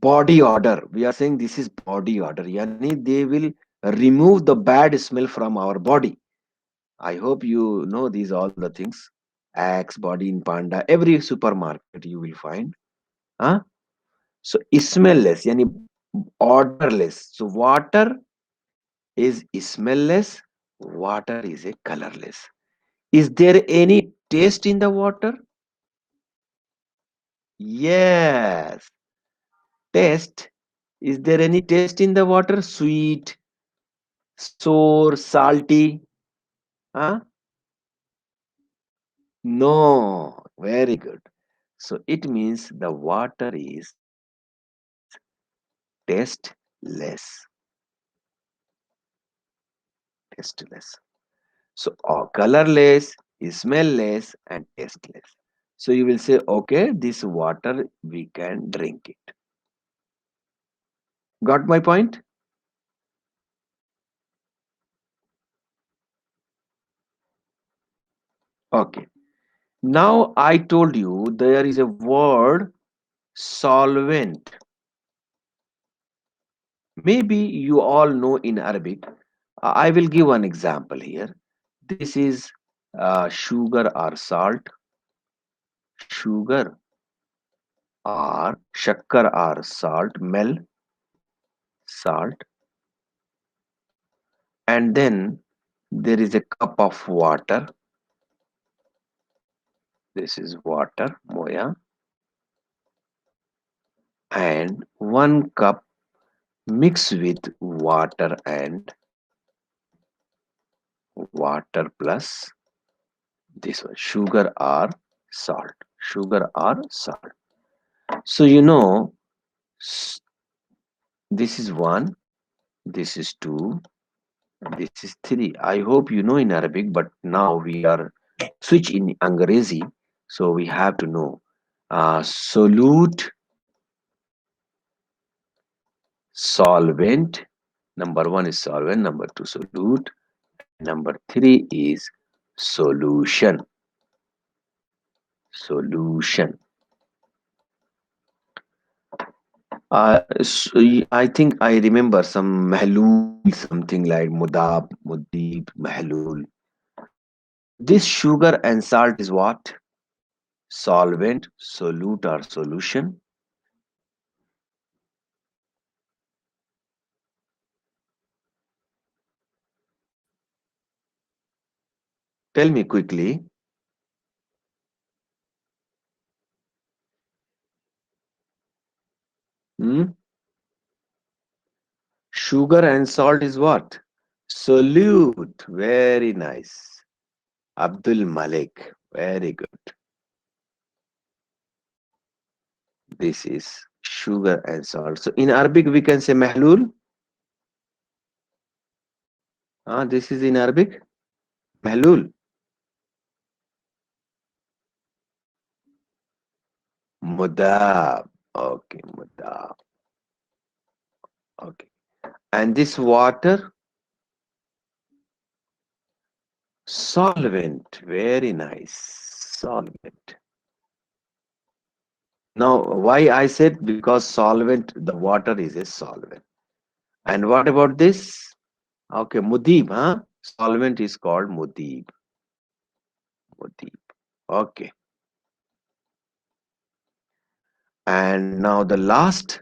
Body odor. We are saying this is body odor. Yani they will remove the bad smell from our body. I hope you know these all the things. Axe, body in Panda. Every supermarket you will find. Huh? So smellless. Yani odorless. So water is smellless. Water is a colorless. Is there any taste in the water? Yes. Taste. Is there any taste in the water? Sweet, sour, salty? Huh? No. Very good. So it means the water is tasteless. Tasteless. So colorless, smellless, and tasteless. So you will say, okay, this water we can drink it. Got my point? Okay. Now I told you there is a word solvent. Maybe you all know in Arabic. I will give one example here. This is sugar or salt, sugar or shakkar or salt, mel, salt, and then there is a cup of water. This is water, moya, and one cup mixed with water and water plus this one, sugar or salt, sugar or salt. So you know, this is one, this is two, this is three. I hope you know in Arabic, but now we are switch in Angrezi, so we have to know. Solute, solvent. Number one is solvent, number two solute, and number three is solution. Solution. I think I remember some mahlul, something like mudab, mudib, mahlul. So this sugar and salt is what? Solvent, solute or solution. Tell me quickly. Hmm? Sugar and salt is what? Solute. Very nice. Abdul Malik. Very good. This is sugar and salt. So in Arabic we can say mahlul. This is in Arabic. Mahlul. Mudab. Okay, mudab. Okay. And this water, Solvent. Very nice. Solvent. Now, why I said because solvent, the water is a solvent. And what about this? Okay, Mudib, huh? Solvent is called Mudib. Mudib. Okay. And now the last,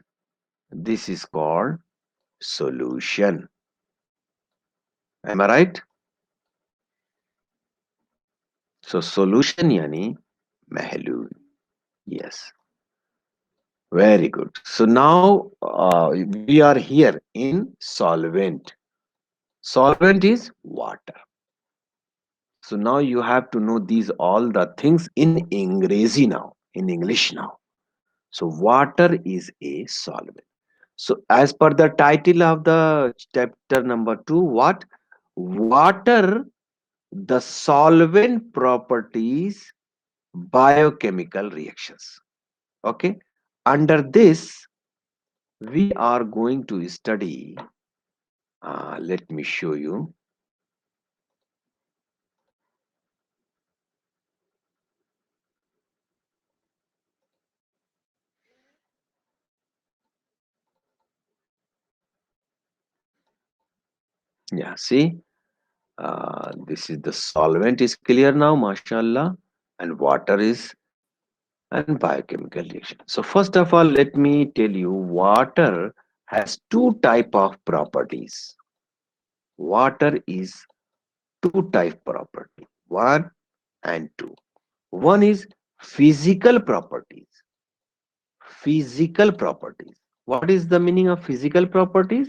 this is called solution. Am I right? So solution yani mahlul. Yes. Very good. So now we are here in solvent. Solvent is water. So now you have to know these all the things in English now, in English now. So water is a solvent. So as per the title of the chapter number 2, what? Water, the solvent properties, biochemical reactions. Okay. Under this, we are going to study, let me show you. Yeah, see, this is the solvent is clear now, mashallah, and water is and biochemical reaction. So first of all, let me tell you, water has two type of properties. Water is two type property, one and two. One is physical properties. Physical properties. What is the meaning of physical properties?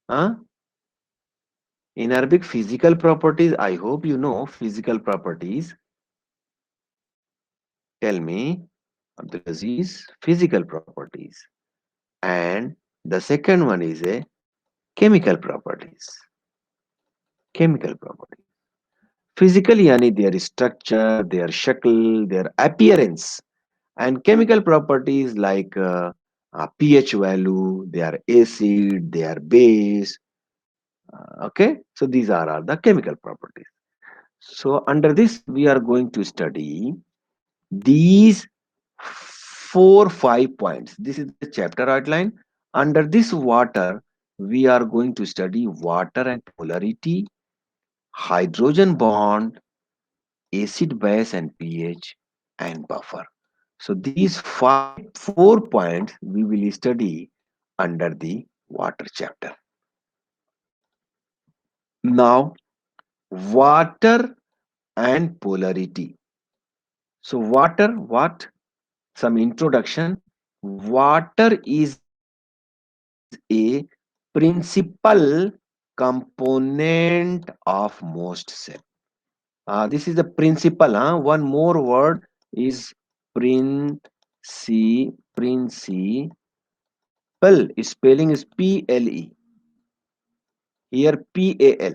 Huh? In Arabic, physical properties, I hope you know physical properties. Tell me, Abdul Aziz, physical properties. And the second one is a chemical properties. Chemical properties. Physical yani their structure, their shakl, their appearance. And chemical properties like pH value, their acid, their base. Okay, so these are the chemical properties. So under this, we are going to study these 4 5 points. This is the chapter outline. Under this water, we are going to study water and polarity, hydrogen bond, acid base and pH, and buffer. So these 4 points we will study under the water chapter. Now, water and polarity. So water, what? Some introduction. Water is a principal component of most cell. This is the principal. One more word is principal. Spelling is PLE. Here PAL.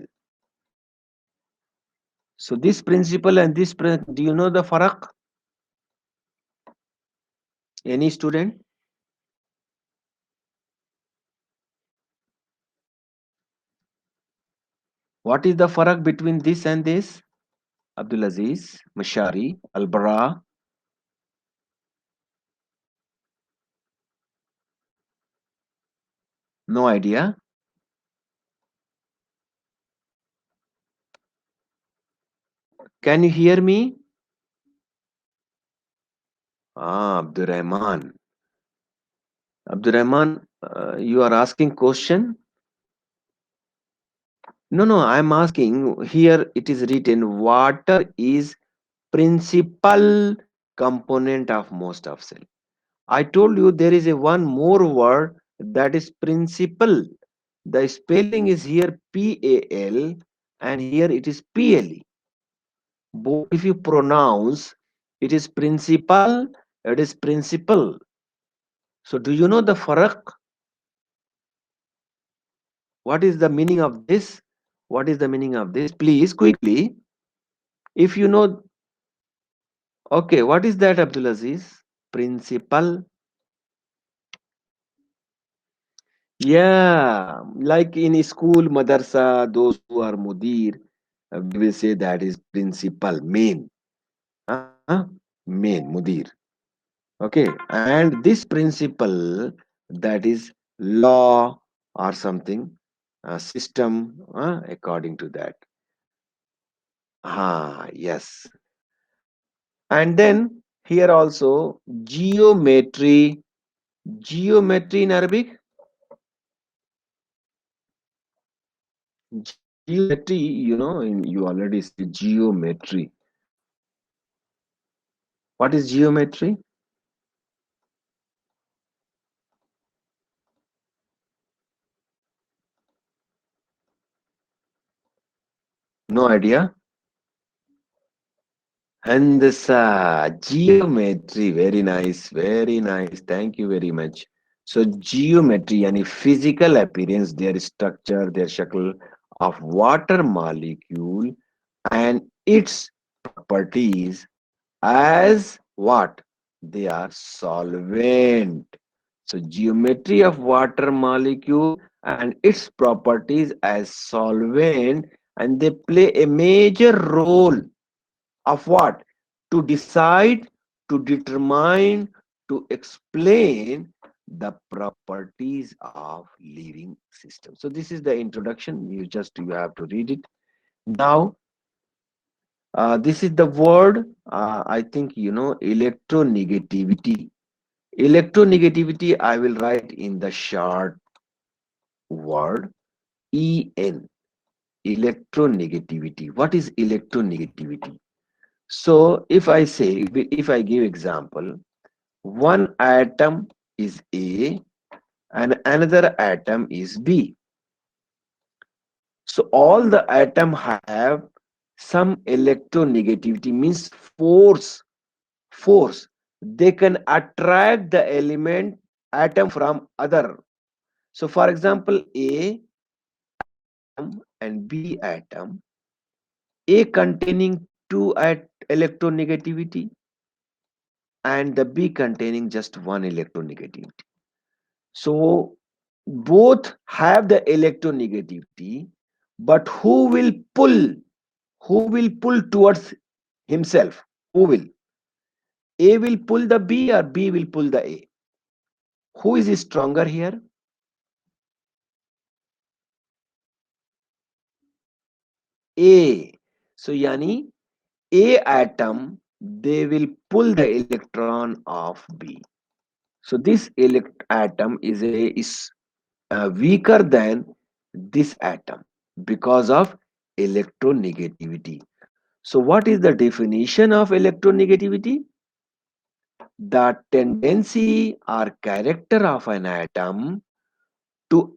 So this principle and this, do you know the farak? Any student? What is the farak between this and this? Abdul Aziz, Mashari, Albara, no idea. Can you hear me? Abdurrahman. Abdurrahman, you are asking question? No, no, I am asking. Here it is written water is principal component of most of cell. I told you there is a one more word that is principal. The spelling is here PAL and here it is PLE. Both if you pronounce, it is principal, it is principal. So do you know the farak? What is the meaning of this? What is the meaning of this? Please quickly. If you know, okay, what is that, Abdul Aziz? Principal. Yeah, like in school, madarsa, those who are mudir, We will say that is principal, main, huh? Main, mudir. Okay, and this principle, that is law or something, system, according to that. Yes. And then here also geometry. Geometry in Arabic, geometry, you already said geometry. What is geometry? No idea. Handasa, geometry, very nice, very nice. Thank you very much. So geometry, yani physical appearance, their structure, their shakl of water molecule and its properties as what? They are solvent. So geometry of water molecule and its properties as solvent, and they play a major role of what? To decide, to determine, to explain the properties of living system. So this is the introduction. You have to read it. Now, this is the word. I think you know electronegativity. Electronegativity. I will write in the short word En. Electronegativity. What is electronegativity? So if I give example, one atom is A and another atom is B. So all the atom have some electronegativity, means force. They can attract the element atom from other. So for example, A atom and B atom, A containing two at electronegativity and the B containing just one electronegativity. So both have the electronegativity, but who will pull towards himself? Who will? A will pull the B or B will pull the A? Who is stronger here? A. So yani A atom, they will pull the electron of B. So this atom is weaker than this atom because of electronegativity. So what is the definition of electronegativity? The tendency or character of an atom to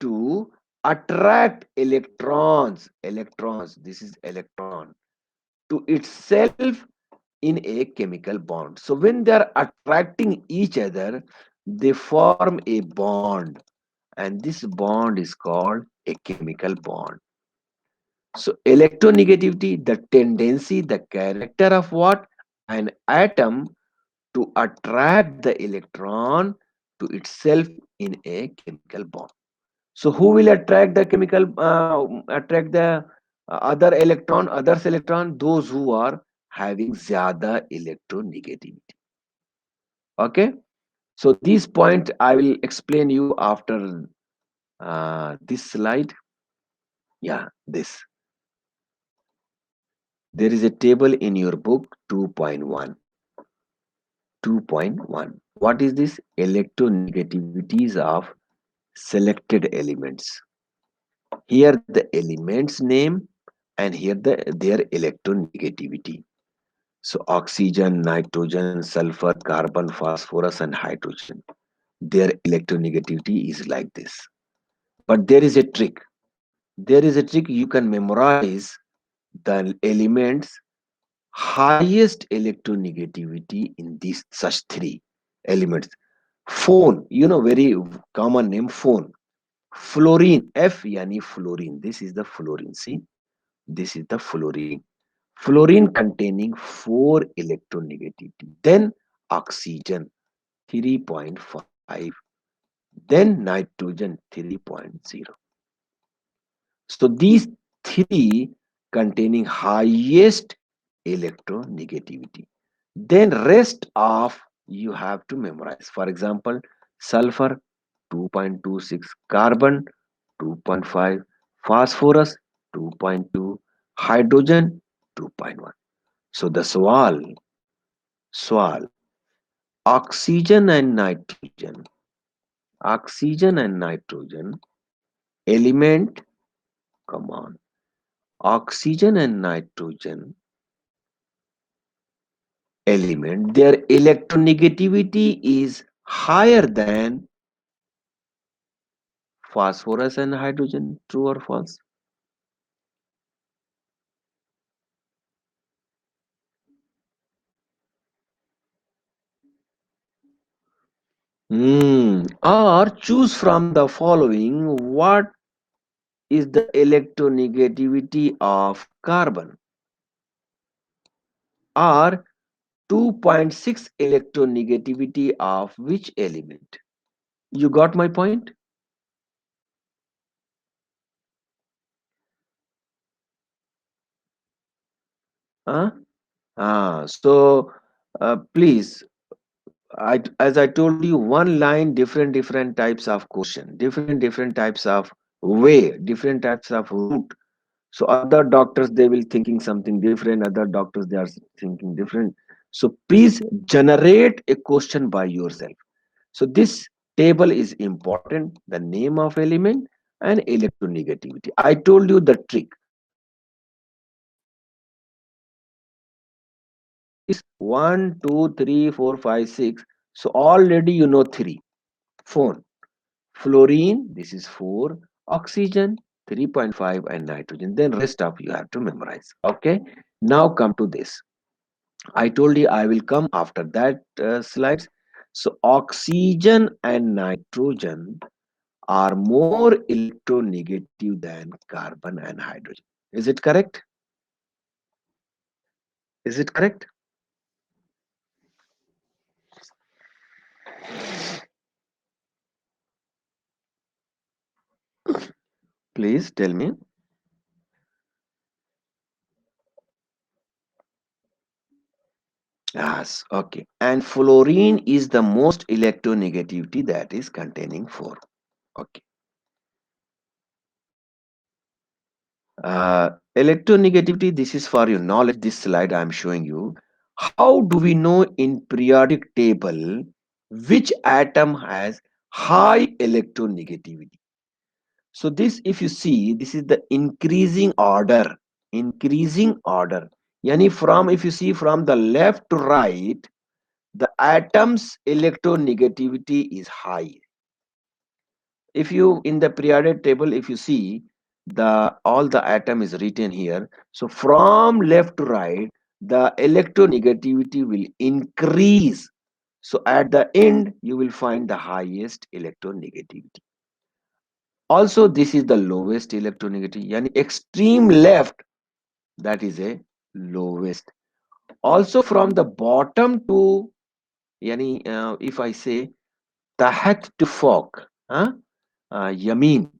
to attract electrons, this is electron, to itself in a chemical bond. So when they are attracting each other, they form a bond, and this bond is called a chemical bond. So electronegativity, the tendency, the character of what? An atom to attract the electron to itself in a chemical bond. So who will attract the others electron? Those who are having zyada electronegativity. Okay. So these points I will explain you after this slide. Yeah, this. There is a table in your book 2.1. 2.1. What is this? Electronegativities of selected elements. Here the element's name and here their electronegativity. So oxygen, nitrogen, sulfur, carbon, phosphorus and hydrogen. Their electronegativity is like this. But there is a trick. There is a trick. You can memorize the elements highest electronegativity in these such three elements. Phone, very common name, phone. Fluorine, F yani fluorine. This is the fluorine. See, this is the fluorine. Fluorine containing 4 electronegativity. Then oxygen 3.5. Then nitrogen 3.0. So these three containing highest electronegativity. Then rest of you have to memorize. For example, sulfur 2.26, carbon 2.5, phosphorus 2.2, hydrogen 2.1. So the swal, oxygen and nitrogen, oxygen and nitrogen element, come on, oxygen and nitrogen element, their electronegativity is higher than phosphorus and hydrogen. True or false? Or choose from the following: what is the electronegativity of carbon? Or 2.6 electronegativity of which element? You got my point? Huh? So please, as I told you, one line, different types of question, different types of way, different types of route. So other doctors they will thinking something different, other doctors they are thinking different. So please generate a question by yourself. So this table is important, the name of element and electronegativity. I told you the trick. This 1, 2, 3, 4, 5, 6. So already you know three. Phone. Fluorine, this is 4. Oxygen, 3.5, and nitrogen. Then rest of you have to memorize. Okay. Now come to this. I told you I will come after that slides. So oxygen and nitrogen are more electronegative than carbon and hydrogen. Is it correct? Is it correct? Please tell me. Yes, okay. And fluorine is the most electronegativity that is containing 4. Okay. Electronegativity, this is for your knowledge. This slide I am showing you. How do we know in periodic table which atom has high electronegativity? So this, if you see, this is the increasing order. Increasing order. Yani from, if you see from the left to right, the atom's electronegativity is high. If you in the periodic table, if you see the all the atom is written here. So from left to right, the electronegativity will increase. So at the end, you will find the highest electronegativity. Also, this is the lowest electronegativity. Yani extreme left, that is a lowest. Also from the bottom to, yani if I say tahat to fog, huh? Yamin,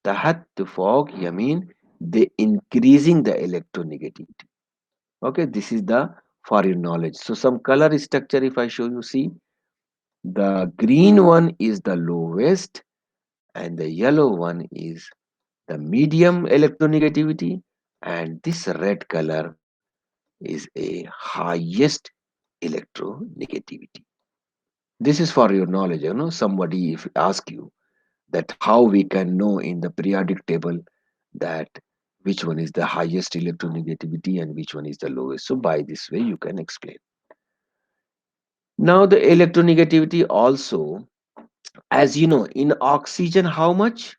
tahat to fog, yamin, they increasing the electronegativity. Okay, this is the for your knowledge. So some color structure, if I show you, see the green one is the lowest and the yellow one is the medium electronegativity, and this red color is a highest electronegativity. This is for your knowledge. Somebody if ask you that how we can know in the periodic table that which one is the highest electronegativity and which one is the lowest. So by this way you can explain. Now the electronegativity also, as you know, in oxygen, how much?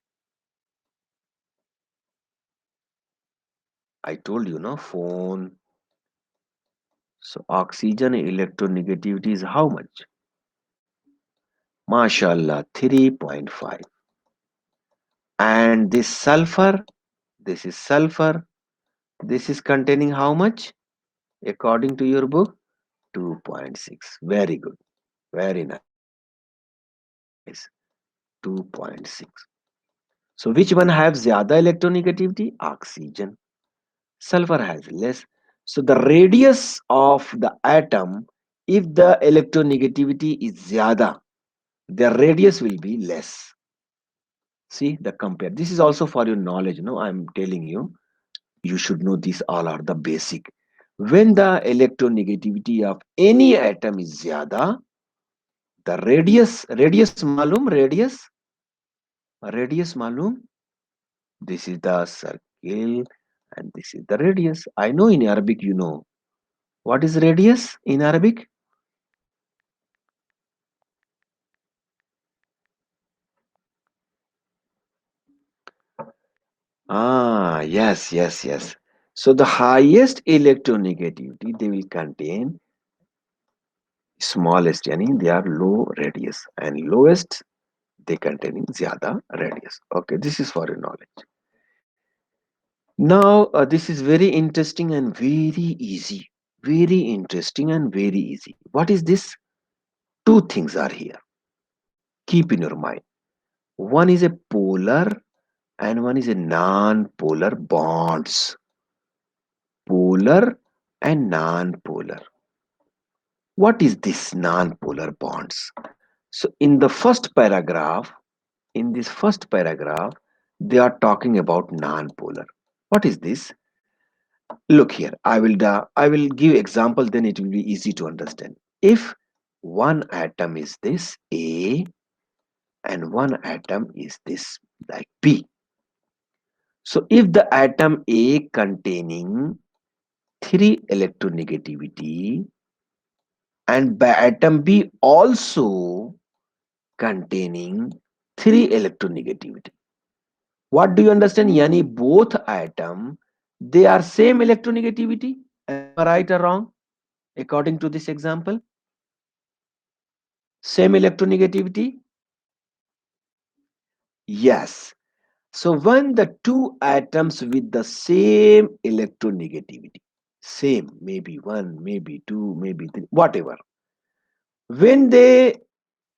I told you, no, phone. So oxygen electronegativity is how much? MashaAllah, 3.5. And this is sulfur. This is containing how much? According to your book, 2.6. Very good. Very nice. 2.6. So which one has zyada electronegativity? Oxygen. Sulfur has less. So the radius of the atom, if the electronegativity is zyada, the radius will be less. See the compare. This is also for your knowledge. No, I'm telling you. You should know these all are the basic. When the electronegativity of any atom is zyada, the radius malum, radius malum. This is the circle and this is the radius. I know in Arabic you know. What is radius in Arabic? Ah, yes, yes, yes. So the highest electronegativity they will contain smallest, yani they are low radius, and lowest they containing zyada radius. Okay, this is for your knowledge. Now, this is very interesting and very easy. Very interesting and very easy. What is this? Two things are here. Keep in your mind. One is a polar and one is a non-polar bonds. Polar and non-polar. What is this non-polar bonds? So in this first paragraph, they are talking about non-polar. What is this? Look here. I will give example. Then it will be easy to understand. If one atom is this A and one atom is this like B. So if the atom A containing 3 electronegativity and by atom B also containing 3 electronegativity. What do you understand? Yani both atom they are same electronegativity. Am I right or wrong? According to this example, same electronegativity. Yes. So when the two atoms with the same electronegativity, same, maybe one, maybe two, maybe three, whatever, when they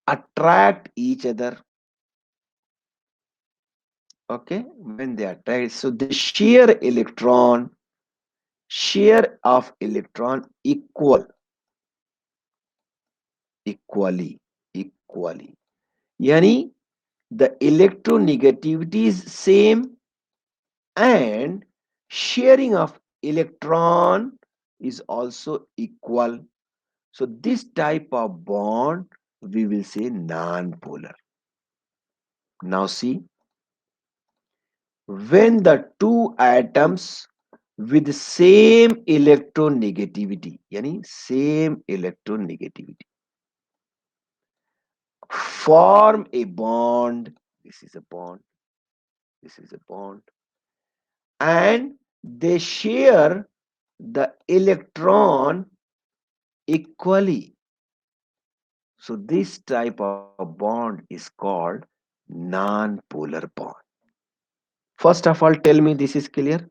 attract each other, okay, when they attract, so the share of electron equally, equally. Yani the electronegativity is same and sharing of electron is also equal. So this type of bond we will say non-polar. Now see, when the two atoms with same electronegativity, yani same electronegativity, form a bond, this is a bond, this is a bond, and they share the electron equally. So this type of bond is called non-polar bond. First of all, tell me this is clear.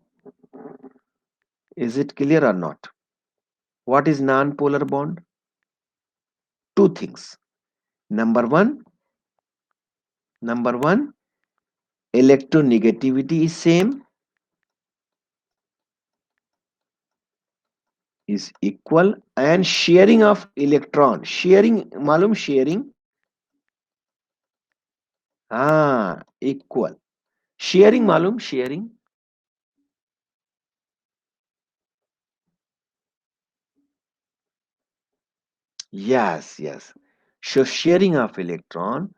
Is it clear or not? What is non-polar bond? Two things. Number one, number one, electronegativity is same, is equal, and sharing of electron. Sharing, malum sharing. Equal. Sharing malum sharing. Yes, yes. So sharing of electron,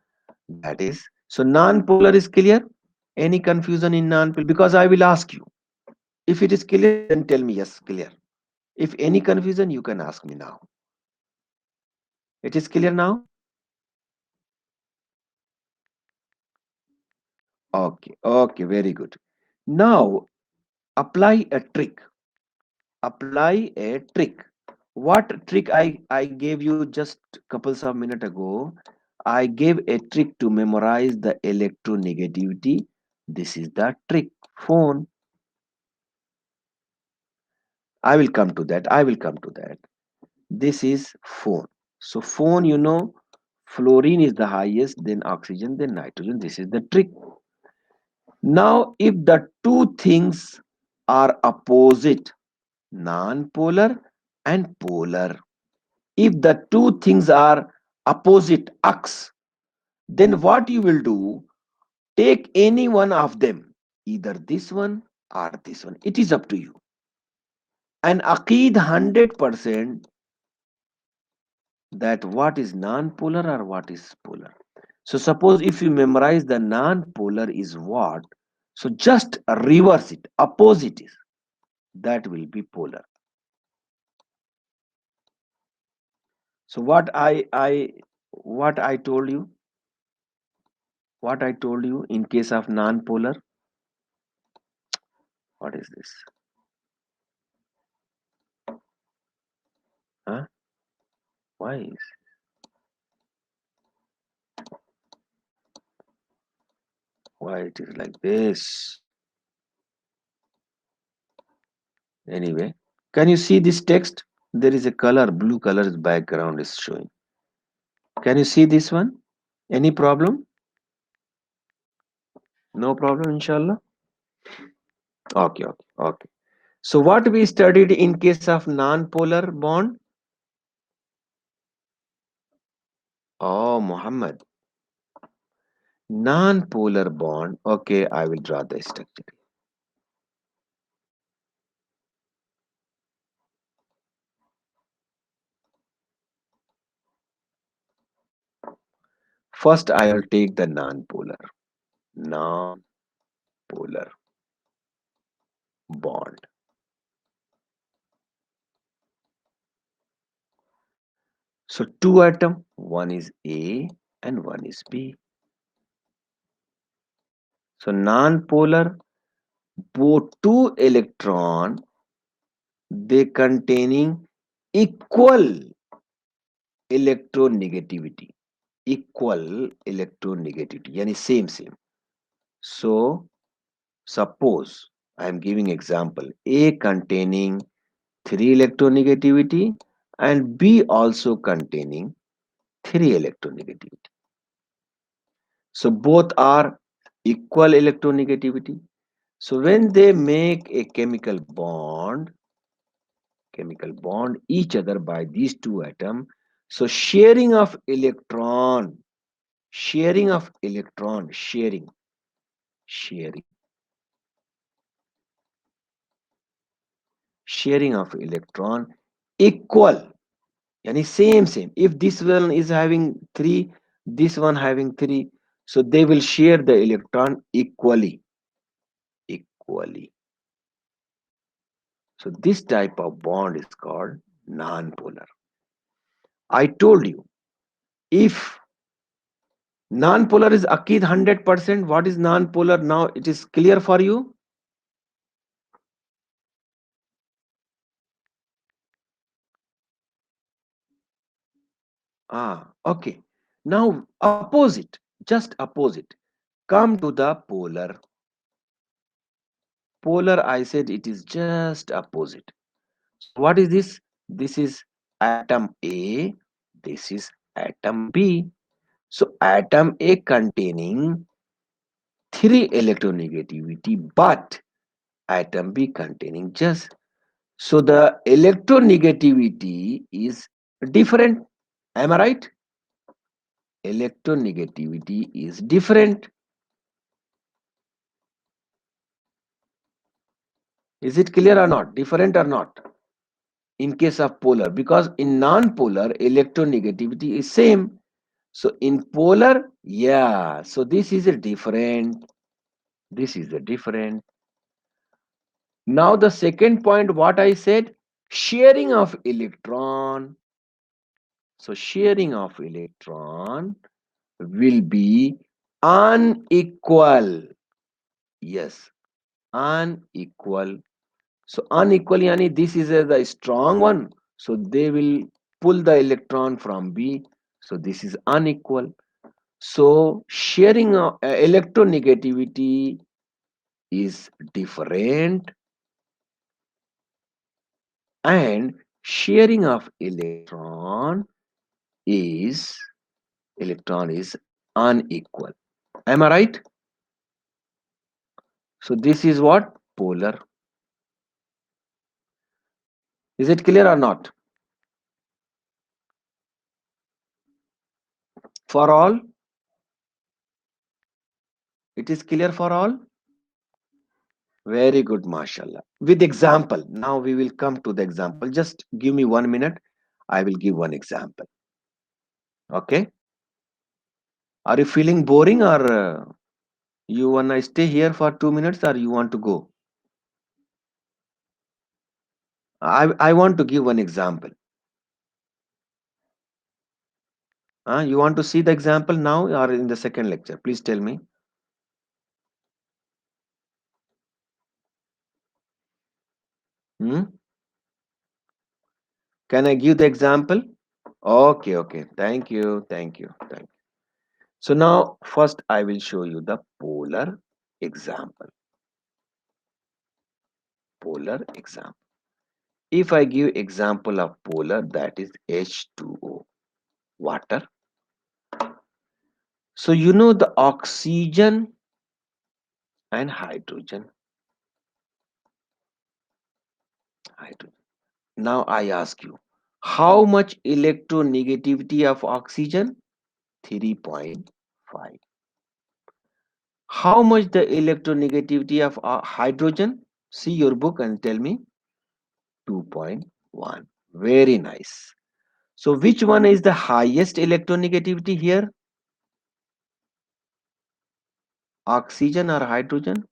that is. So non-polar is clear. Any confusion in non-polar? Because I will ask you. If it is clear, then tell me yes, clear. If any confusion, you can ask me now. It is clear now? Okay, okay, very good. Now apply a trick. Apply a trick. What trick I gave you just couples of minutes ago? I gave a trick to memorize the electronegativity. This is the trick. Phone. I will come to that. I will come to that. This is phone. So phone, you know, fluorine is the highest, then oxygen, then nitrogen. This is the trick. Now, if the two things are opposite, non-polar and polar, if the two things are opposite x, then what you will do, take any one of them, either this one or this one. It is up to you. And Aqid 100% that what is non-polar or what is polar. So suppose if you memorize the non-polar is what, so just reverse it, opposite it, that will be polar. So what I told you, what I told you in case of non-polar, what is this? Huh? Why is why it is like this? Anyway, can you see this text? There is a color, blue color background is showing. Can you see this one? Any problem? No problem, inshallah. Okay, okay, okay. So what we studied in case of non-polar bond? Oh, Muhammad. Non-polar bond. Okay, I will draw the structure. First, I will take the non-polar. Non-polar bond. So two atom, one is A and one is B. So non-polar, both two electron, they containing equal electronegativity. Equal electronegativity, yani same. So suppose I am giving example, A containing 3 electronegativity and B also containing 3 electronegativity. So both are equal electronegativity. So when they make a chemical bond each other by these two atoms, so sharing sharing of electron equal, yani same. If this one is having 3, this one having 3, so they will share the electron equally. So this type of bond is called non-polar. I told you, if non-polar is Akid 100%, what is non-polar? Now it is clear for you. Okay. Now opposite, just opposite. Come to the polar. Polar, I said it is just opposite. So what is this? This is atom A, this is atom B. So atom A containing 3 electronegativity, but atom B containing just. So the electronegativity is different. Am I right? Electronegativity is different. Is it clear or not? Different or not? In case of polar, because in non-polar electronegativity is same. So in polar, yeah. So this is a different. This is a different. Now the second point, what I said, sharing of electron. So sharing of electron will be unequal. Yes, unequal. So unequal, yani this is the strong one. So they will pull the electron from B. So this is unequal. So sharing of electronegativity is different, and sharing of is electron is unequal. Am I right? So this is what? Polar. Is it clear or not? For all? It is clear for all? Very good, mashallah. With example. Now we will come to the example. Just give me 1 minute. I will give one example. Okay? Are you feeling boring or you wanna stay here for 2 minutes or you want to go? I want to give one example. You want to see the example now or in the second lecture? Please tell me. Hmm? Can I give the example? Okay, okay. Thank you, thank you, thank you. So now first I will show you the polar example. Polar example. If I give example of polar, that is H2O, water. So you know the oxygen and hydrogen. Hydrogen. Now I ask you, how much electronegativity of oxygen? 3.5. How much the electronegativity of hydrogen? See your book and tell me. 2.1. Very nice. So which one is the highest electronegativity here? Oxygen or hydrogen?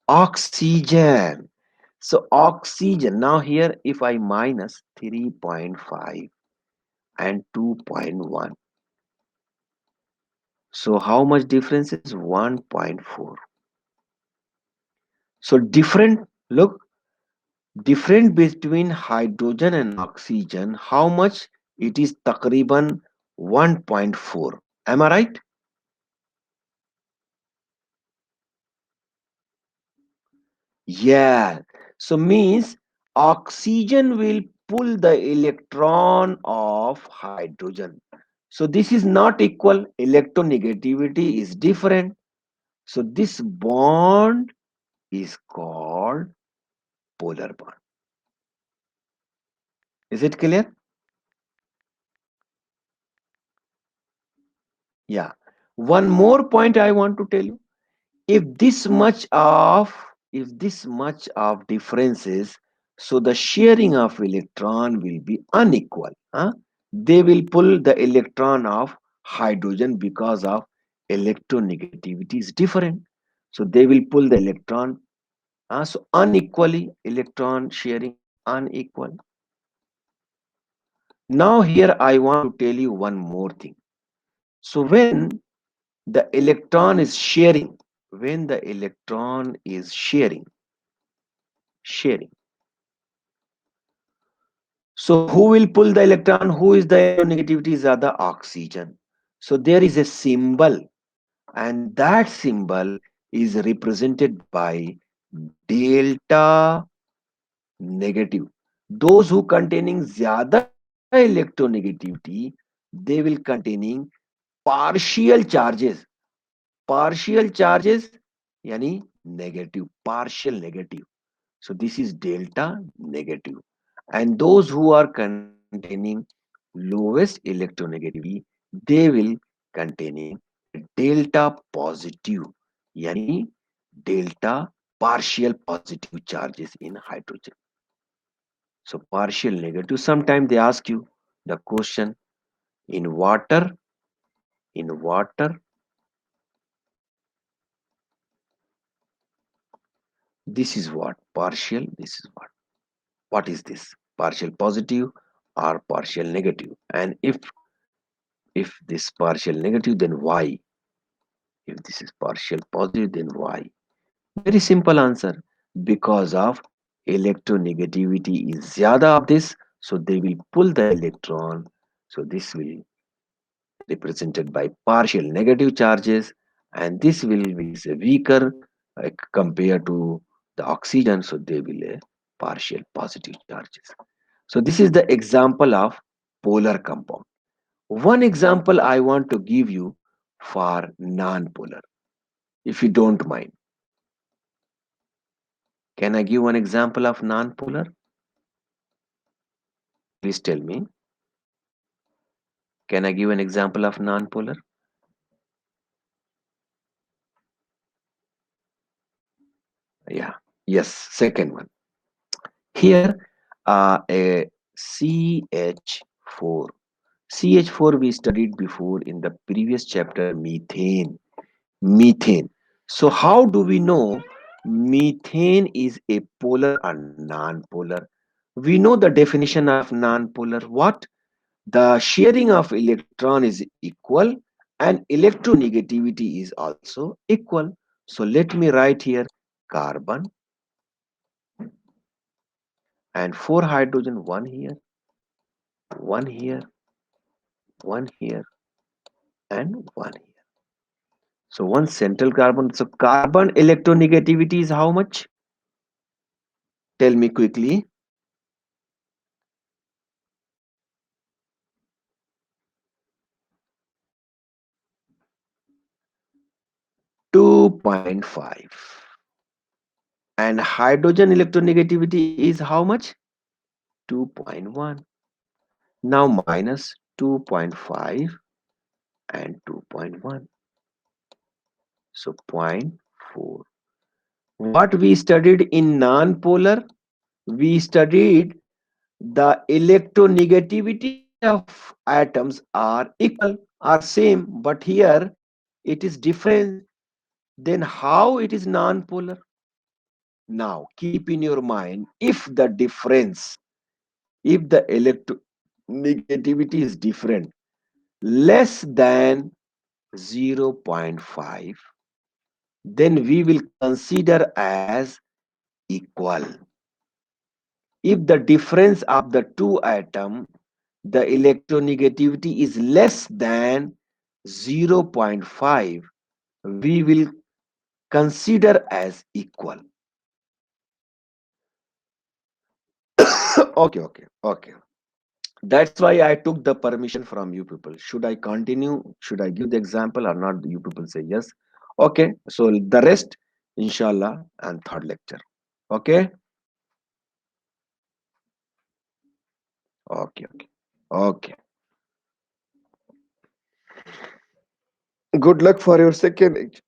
Oxygen. So oxygen. Now here if I minus 3.5 and 2.1. So how much difference is 1.4? So look, different between hydrogen and oxygen, how much? It is takriban 1.4. Am I right? Yeah. So means oxygen will pull the electron of hydrogen. So this is not equal. Electronegativity is different. So this bond is called polar bond. Is it clear? Yeah. One more point I want to tell you. If this much of if this much of differences, so the sharing of electron will be unequal. They will pull the electron of hydrogen because of electronegativity is different. So they will pull the electron. So unequally electron sharing unequal. Now here I want to tell you one more thing. So the electron is sharing, when the electron is sharing. So who will pull the electron? Who is the electronegativity? Is the oxygen. So there is a symbol, and that symbol is represented by delta negative. Those who containing zyada electronegativity, they will containing partial charges. Partial charges yani negative, partial negative. So this is delta negative. And those who are containing lowest electronegativity, they will containing delta positive, yani delta partial positive charges in hydrogen. So partial negative. Sometimes they ask you the question in water, in water, this is what partial, this is what is this? Partial positive or partial negative? And if this partial negative, then why? If this is partial positive, then why? Very simple answer. Because of electronegativity is zyada of this, so they will pull the electron. So this will represented by partial negative charges, and this will be weaker compared to the oxygen, so they will partial positive charges. So this is the example of polar compound. One example I want to give you for non-polar, if you don't mind. Can I give one example of non-polar? Please tell me. Can I give an example of non-polar? Yeah. Yes. Second one. Here, a CH4. CH4 we studied before in the previous chapter, methane. Methane. So how do we know methane is a polar or non-polar? We know the definition of non-polar. What? The sharing of electron is equal and electronegativity is also equal. So let me write here carbon and 4 hydrogen, one here, one here, and one here. So one central carbon. So carbon electronegativity is how much? Tell me quickly. 2.5. And hydrogen electronegativity is how much? 2.1. Now minus 2.5 and 2.1. So zero point 0.4. What we studied in non-polar? We studied the electronegativity of atoms are equal, are same, but here it is different. Then how it is non-polar? Now keep in your mind, if the electronegativity is different, less than 0.5, then we will consider as equal. If the difference of the two atoms, the electronegativity is less than 0.5, we will consider as equal. Okay. That's why I took the permission from you people. Should I continue? Should I give the example or not? You people say yes. Okay. So the rest, inshallah, and third lecture. Okay. Okay. Okay. Good luck for your second